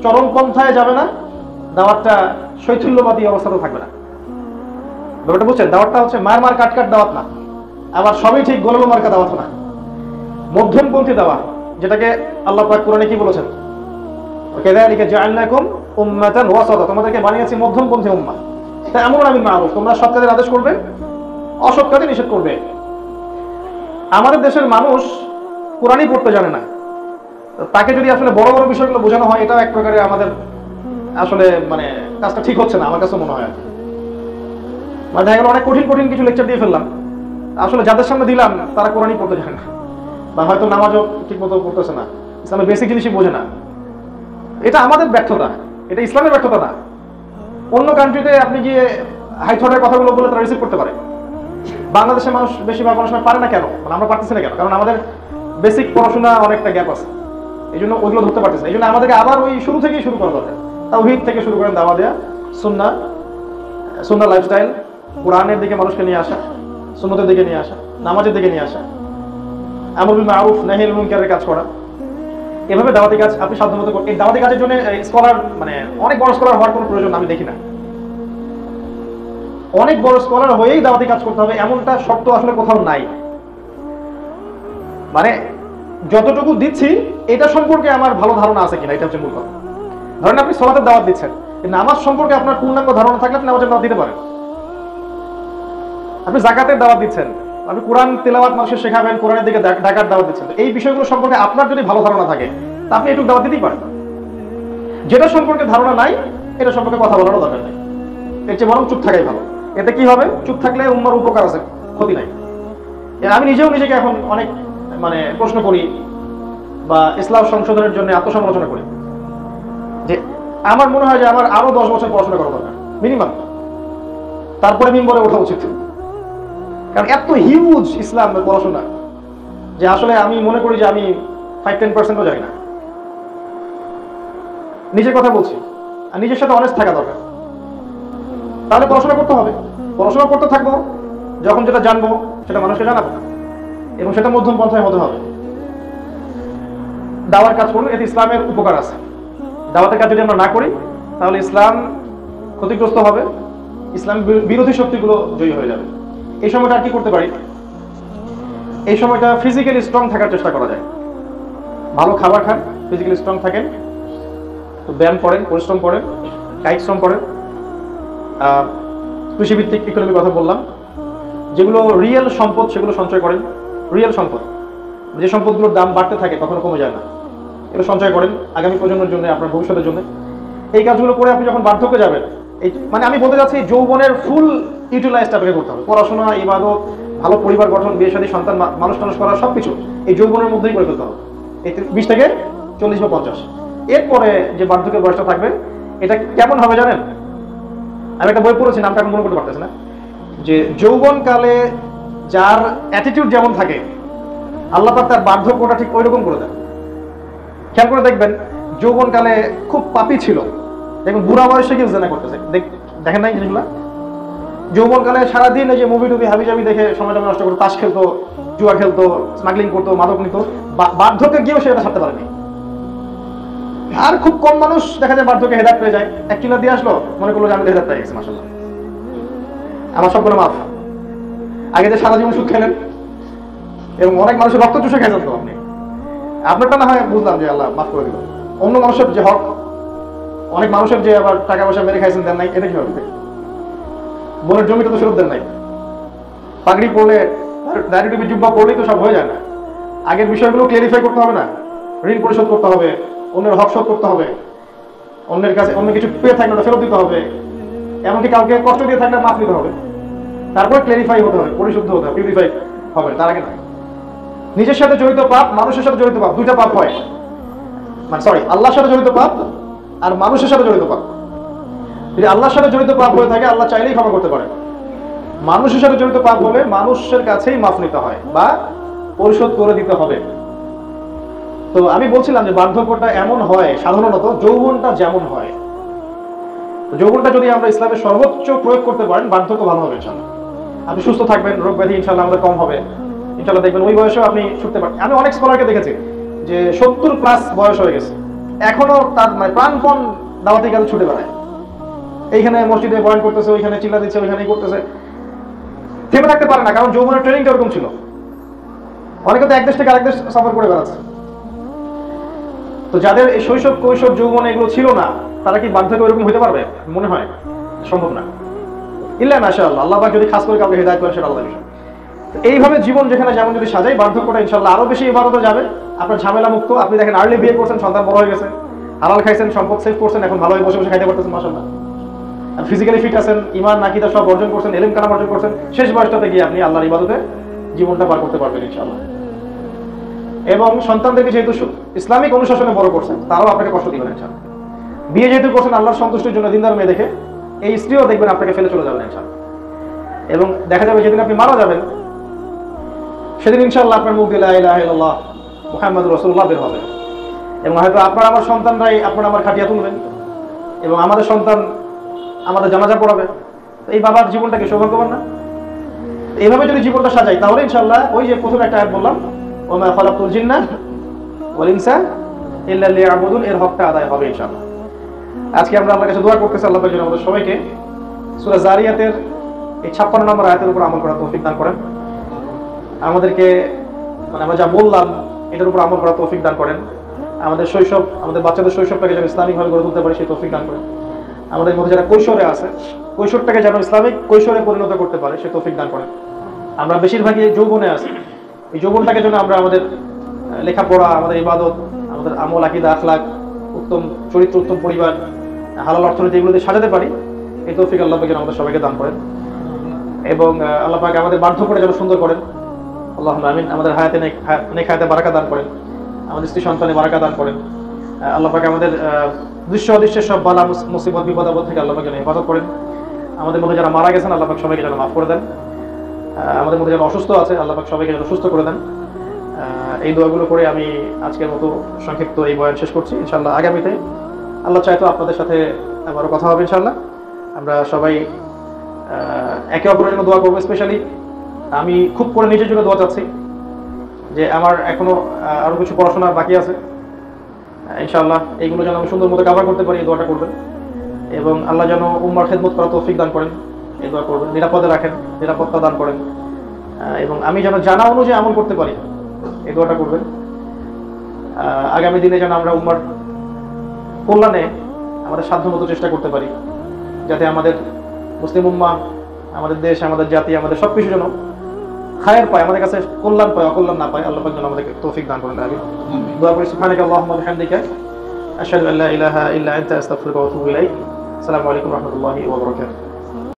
চরম পন্থায় যাবে না, দাওয়াতটা শৈথিল্যবাদী অবস্থাতেও থাকবে না। ব্যাপারটা বুঝছেন? দাওয়াতটা হচ্ছে মার কাট দাওয়াত না, আবার সবই ঠিক গোলালো মার্কা দাওয়াত না, মধ্যমপন্থী দাওয়াত, যেটাকে আল্লাহ পাক কোরআনে কি বলেছেন? কাযালিকা জাআলনাকুম উম্মাতান ওয়াসাতা, তোমাদেরকে বানিয়েছি মধ্যমপন্থী উম্মাহ। তাই আমরুন বিল মারুফ, তোমরা সৎ কাজের আদেশ করবে, অসৎ কাজে নিষেধ করবে। আমাদের দেশের মানুষ কোরআনই পড়তে জানে না, তাকে যদি আসলে বড় বড় বিষয়গুলো বোঝানো হয়, এটাও এক প্রকারে আমাদের আসলে মানে কাজটা ঠিক হচ্ছে না, আমার কাছে মনে হয়। মানে দেখা গেল অনেক কঠিন কিছু লেকচার দিয়ে ফেললাম, আসলে যাদের সামনে দিলাম তারা কোরআনই পড়তে জানে না, বা হয়তো নামাজও ঠিক মতো পড়তেছে না, ইসলামের বেসিক জিনিসই বোঝে না। এটা আমাদের ব্যর্থতা, এটা ইসলামের ব্যর্থতা না। অন্য কান্ট্রিতে আপনি গিয়ে হাইথটের কথাগুলো বলে তারা রিসিভ করতে পারে, বাংলাদেশের মানুষ বেশিরভাগ পড়াশোনা পারে না কেন? মানে আমরা পারতেছি না কেন? কারণ আমাদের বেসিক পড়াশোনা অনেকটা গ্যাপ আছে, এই জন্য ওইগুলো ধরতে পারতেছে না। এই জন্য আমাদেরকে আবার ওই শুরু থেকেই শুরু করা দরকার। তাওহীদ থেকে শুরু করেন, দাওয়া দেয়া, সুন্নাহ লাইফস্টাইল, কোরআনের দিকে মানুষকে নিয়ে আসা, সুন্নতের দিকে নিয়ে আসা, নামাজের দিকে নিয়ে আসা, আমর বিল মারুফ নাহিল মুনকারের কাজ করা, এভাবে দাওয়াতি কাজ আপনি সাধ্যমতো করুন। এই দাওয়াতি কাজের জন্য স্কলার, মানে অনেক বড় স্কলার হওয়ার কোনো প্রয়োজন আমি দেখি না। অনেক বড় স্কলার হয়েই দাওয়াতি কাজ করতে হবে এমনটা শর্ত আসলে কোথাও নাই। মানে যতটুকু দিচ্ছি এটা সম্পর্কে আমার ভালো ধারণা আছে কিনা, এটা হচ্ছে মূল কথা। ধরেন আপনি সালাতের দাওয়াত দিচ্ছেন, নামাজ সম্পর্কে আপনার পূর্ণাঙ্গ ধারণা থাকলে আপনি নামাজের দাওয়াত দিতে পারেন। আপনি যাকাতের দাওয়াত দিচ্ছেন, আপনি কোরআন তেলাওয়াত মানুষকে শেখাবেন, কোরআনের দিকে ডাকার দাওয়াত দিচ্ছেন, এই বিষয়গুলো সম্পর্কে আপনার যদি ভালো ধারণা থাকে তা আপনি একটু দাওয়াত দিতেই পারেন। যেটা সম্পর্কে ধারণা নাই এটা সম্পর্কে কথা বলারও দরকার নেই, এর চেয়ে বরং চুপ থাকাই ভালো। এতে কি হবে, চুপ থাকলে উম্মার উপকার আছে, ক্ষতি নাই। আমি নিজেও নিজেকে এখন অনেক প্রশ্ন করি বা ইসলাম সংশোধনের জন্য আত্মসমালোচনা করি যে আমার মনে হয় যে আমার আরো 10 বছর পড়াশোনা করা দরকার মিনিমাম, তারপরে মিম্বরে ওঠা উচিত। কারণ এত হিউজ ইসলাম পড়াশোনা যে আসলে আমি মনে করি যে আমি 5-10%ও জানি না। নিজের কথা বলছি, আর নিজের সাথে অনেস্ট থাকা দরকার। তাহলে পড়াশোনা করতে হবে, পড়াশোনা করতে থাকবো, যখন যেটা জানবো সেটা মানুষকে জানাবো, এবং সেটা মধ্যম পন্থায় হতে হবে। দাওয়ার কাজ করুন, এতে ইসলামের উপকার আছে। দাওয়াতের কাজ যদি আমরা না করি তাহলে ইসলাম ক্ষতিগ্রস্ত হবে, ইসলাম বিরোধী শক্তিগুলো জয়ী হয়ে যাবে। এই সময়টা আর কি করতে পারি, এই সময়টা ফিজিক্যালি স্ট্রং থাকার চেষ্টা করা যায়। ভালো খাবার খান, ফিজিক্যালি স্ট্রং থাকেন, ব্যায়াম করেন, পরিশ্রম করেন, কায়িক শ্রম করেন। কৃষিভিত্তিক ইকোনমির কথা বললাম, যেগুলো রিয়েল সম্পদ সেগুলো সঞ্চয় করেন। রিয়েল সম্পদ, যে সম্পদগুলোর দাম বাড়তে থাকে কখনো কমে যায় না, এগুলো সঞ্চয় করেন আগামী প্রজন্মের জন্য, আপনার ভবিষ্যতের জন্য। এই কাজগুলো করে আপনি যখন বার্ধক্যে যাবেন, এই আমি বলতে যাচ্ছি যৌবনের ফুল ইউটিলাইজড আপনাকে করতে হবে। পড়াশোনা, ইবাদত, ভালো পরিবার গঠন, বিয়ে শাদী, সন্তান মানুষ টানুষ করা, সবকিছু এই যৌবনের মধ্যেই করে ফেলতে হবে, এই 20 থেকে 40 বা 50। এরপরে যে বার্ধক্যের বয়সটা থাকবে এটা কেমন হবে জানেন? আমি একটা বই পড়েছি, নামটা এখন মনে করতে পারতেছি না, যে যৌবনকালে যার অ্যাটিটিউড যেমন থাকে আল্লাহ পাক তার বার্ধক্যটা ঠিক ওই রকম করে দেন। খেয়াল করে দেখবেন, যৌবনকালে খুব পাপী ছিল, দেখুন বুড়া বয়সে কেউ জেনা করতেছে, দেখেন নাই জিনিসগুলা? যৌবনকালে সারাদিন এই যে মুভি টুভি হাবিজাবি দেখে সময়টা নষ্ট করতো, তাস খেলতো, জুয়া খেলতো, স্মাগলিং করতো, মাদক নিত, বার্ধক্যে গিয়েও সেটা ছাড়তে পারেনি। আর খুব কম মানুষ দেখা যায় বার্ধক্যে হেদায়েত পেয়ে যায়, 1 কিলো দিয়ে আসলো, মনে করলো যে আমি হেদায়েত পেয়ে গেছি, মাশাআল্লাহ আমার সবগুলো মাফ। আগে যে সারা জীবন সুদ খেলেন এবং অনেক মানুষের রক্ত চুষে খেয়েছেন, তো আপনি আপনারটা না হয় বুঝলাম যে আল্লাহ মাফ করে দিল, অন্য মানুষের যে হক, অনেক মানুষের যে আবার টাকা পয়সা মেরে খাইছেন, দেন নাই, এটা কি হবে? বোনের জমিটা তো ফেরত দেন নাই, পাগড়ি পড়লে, দাড়ি টুপি জুব্বা পড়লেই তো সব হয়ে যায় না। আগের বিষয়গুলো ক্লিয়ারিফাই করতে হবে না? ঋণ পরিশোধ করতে হবে, অন্যের হক শোধ করতে হবে, অন্যের কাছে অন্য কিছু পেয়ে থাকলে ফেরত দিতে হবে, এমনকি কাউকে কষ্ট দিয়ে থাকলে মাফ দিতে হবে, তারপরে ক্লিয়ারিফাই হতে হবে, পরিশুদ্ধ হতে হবে, পিউরিফাই হবে, তার আগে না। নিজের সাথে জড়িত পাপ, মানুষের সাথে জড়িত পাপ, দুইটা পাপ হয়, আল্লাহর সাথে জড়িত পাপ আর মানুষের সাথে জড়িত পাপ। যদি আল্লাহর সাথে জড়িত পাপ হয়ে থাকে আল্লাহ চাইলেই ক্ষমা করতে পারে। মানুষের সাথে জড়িত পাপ হলে মানুষের কাছেই মাফ নিতে হয় বা পরিশোধ করে দিতে হবে। তো আমি বলছিলাম যে বার্ধক্যটা এমন হয়, সাধারণত যৌবনটা যেমন হয়, যৌবনটা যদি আমরা ইসলামের সর্বোচ্চ প্রয়োগ করতে পারেন, বার্ধক্য ভালো হবে ইনশাআল্লাহ। আপনি সুস্থ থাকবেন, রোগ ব্যাধি ইনশাআল্লাহ আমাদের কম হবে ইনশাআল্লাহ। দেখবেন ওই বয়সেও আপনি ছুটতে পারেন। আমি অনেক স্কলারকে দেখেছি যে 70+ বয়স হয়ে গেছে, এখনো তার প্রাণপণ দাওয়াতি কাজে ছুটে বেড়ায়, এইখানে মসজিদে বয়ান করতেছে, ওইখানে চিল্লা দিচ্ছে, ওইখানেই করতেছে, থেমে থাকতে পারে না, কারণ যৌবনের ট্রেনিংটা ওরকম ছিল। অনেকে তো এক দেশ থেকে আরেক দেশ সফর করে বেড়াচ্ছে। তো যাদের এই শৈশব, কৈশোর, যৌবন এগুলো ছিল না, তারা কি বার্ধক্যে ওরকম হতে পারবে? মনে হয় সম্ভব না। ইল্লা মাশাআল্লাহ, আল্লাহ পাক যদি খাস করে কাউকে হিদায়াত করেন সেটা আলাদা বিষয়। এইভাবে জীবন যেখানে যেমন যদি সাজাই, বার্ধক্যটা ইনশাআল্লাহ আরো বেশি ইবাদতে যাবে, আপনার ঝামেলা মুক্ত। আপনি দেখেন আর্লি বিয়ে করছেন, সন্তান বড় হয়ে গেছে, হালাল খাইছেন, সম্পদ সেভ করছেন, এখন ভালোভাবে বসে বসে খাইতে পারতেছেন, মাশাআল্লাহ। আর ফিজিক্যালি ফিট আছেন, ঈমান নাকিদা সব অর্জন করছেন, ইলম কালাম অর্জন করছেন, শেষ বয়সটাতে গিয়ে আপনি আল্লাহর ইবাদতে জীবনটা পার করতে পারবেন ইনশাআল্লাহ। এবং সন্তানদেরকে যেহেতু ইসলামিক অনুশাসনে বড় করছেন, তারাও আপনাকে কষ্ট দিবেন ইনশাআল্লাহ। বিয়ে যেহেতু করছেন আল্লাহর সন্তুষ্টির জন্য, দিনদার মেয়ে দেখে, এই স্ত্রীও দেখবেন আপনাকে ফেলে চলে যাবেন ইনশাআল্লাহ। এবং দেখা যাবে যেদিন আপনি মারা যাবেন সেদিন ইনশাআল্লাহ আপনার মুখ দিয়ে লা ইলাহা ইল্লাল্লাহ মুহাম্মাদুর রাসূলুল্লাহ বের হবে, এবং হয়তো আপনার আমার সন্তানরাই আপনার আমার খাটিয়া তুলবেন, এবং আমাদের সন্তান আমাদের জানাজা পড়াবে। এই বাবার জীবনটা কি সৌভাগ্যবান না? এইভাবে যদি জীবনটা সাজাই তাহলে ইনশাআল্লাহ ওই যে প্রথমে একটা আয়াত বললাম, ওয়া মা খালাকতুল জিন্না ওয়াল ইনসা ইল্লা লিয়াবুদুন, এর হকটা আদায় হবে ইনশাআল্লাহ। আজকে আমরা আল্লাহর কাছে দোয়া করতেছি, আল্লাহ পাক যেন আমাদের সবাইকে সূরা জারিয়াতের এই 56 নম্বর আয়াতের উপর আমল করার তৌফিক দান করেন। আমাদেরকে আমরা যা বললাম এটার উপর আমল করার তৌফিক দান করেন। আমাদের শৈশব, আমাদের বাচ্চাদের শৈশবটাকে যেন ইসলামিকভাবে গড়ে তুলতে পারি সেই তৌফিক দান করেন। আমাদের মধ্যে যারা কৈশোরে আছে, কৈশোরটাকে যেন ইসলামিক কৈশোরে পরিণত করতে পারে সেই তৌফিক দান করেন। আমরা বেশিরভাগই যৌবনে আছি, এই যৌবনটাকে যেন আমরা আমাদের লেখাপড়া, আমাদের ইবাদত, আমাদের আমল, আকীদা, আখলাক, উত্তম চরিত্র, উত্তম পরিবার, হালাল অর্থনীতি এগুলোতে সাজাতে পারি, এই তৌফিক আল্লাহ পাক যেন আমাদের সবাইকে দান করেন এবং আল্লাহ পাক আমাদের বার্ধক্যটা যেন সুন্দর করেন। আল্লাহুম্মা আমিন। আমাদের হায়াতে নেক হায়াতে বারাকা দান করেন, আমাদের স্ত্রী সন্তানে বারাকা দান করেন। আল্লাহ পাক আমাদের দৃশ্য অদৃশ্যের সব বালা মুসিবত বিপদ আপদ থেকে আল্লাহ পাক যেন হেফাজত করেন। আমাদের মধ্যে যারা মারা গেছেন আল্লাহ পাক সবাইকে যেন মাফ করে দেন। আমাদের মধ্যে যারা অসুস্থ আছে আল্লাহ পাক সবাইকে যেন সুস্থ করে দেন। এই দোয়াগুলো করে আমি আজকের মতো সংক্ষিপ্ত এই বয়ান শেষ করছি। ইনশাআল্লাহ আগামীতে আল্লাহ চাইতো আপনাদের সাথে আবারও কথা হবে ইনশাআল্লাহ। আমরা সবাই একে অপরের জন্য দোয়া করবো। স্পেশালি আমি খুব করে নিজের জন্য দোয়া চাচ্ছি যে আমার এখনো আরো কিছু পড়াশোনা বাকি আছে। ইনশাআল্লাহ এইগুলো যেন আমি সুন্দর মতো কভার করতে পারি, এই দোয়াটা করবেন। এবং আল্লাহ যেন উম্মার খেদমত করা তৌফিক দান করেন, এই দোয়া করবেন। নিরাপদে রাখেন, নিরাপত্তা দান করেন এবং আমি যেন জানা অনুযায়ী আমল করতে পারি, এই দোয়াটা করবেন। আগামী দিনে যেন আমরা উম্মার কল্যাণে আমাদের সাধ্যমতো চেষ্টা করতে পারি, যাতে আমাদের মুসলিম উম্মাহ, আমাদের দেশ, আমাদের জাতি, আমাদের সবকিছু যেন খায়ের পায়, আমাদের কাছে কল্যাণ পায়, অকল্যাণ না পায়। আল্লাহ পাক যেন আমাদেরকে তৌফিক দান করেন। আমি দোয়া করি সুবহানাকা আল্লাহুম্মা ওয়া বিহামদিকা আশহাদু আল্লা ইলাহা ইল্লা আনতা আস্তাগফিরুকা ওয়া আতুবু ইলাইক। আসসালামু আলাইকুম ওয়া রাহমাতুল্লাহি ওয়া বারাকাতুহু।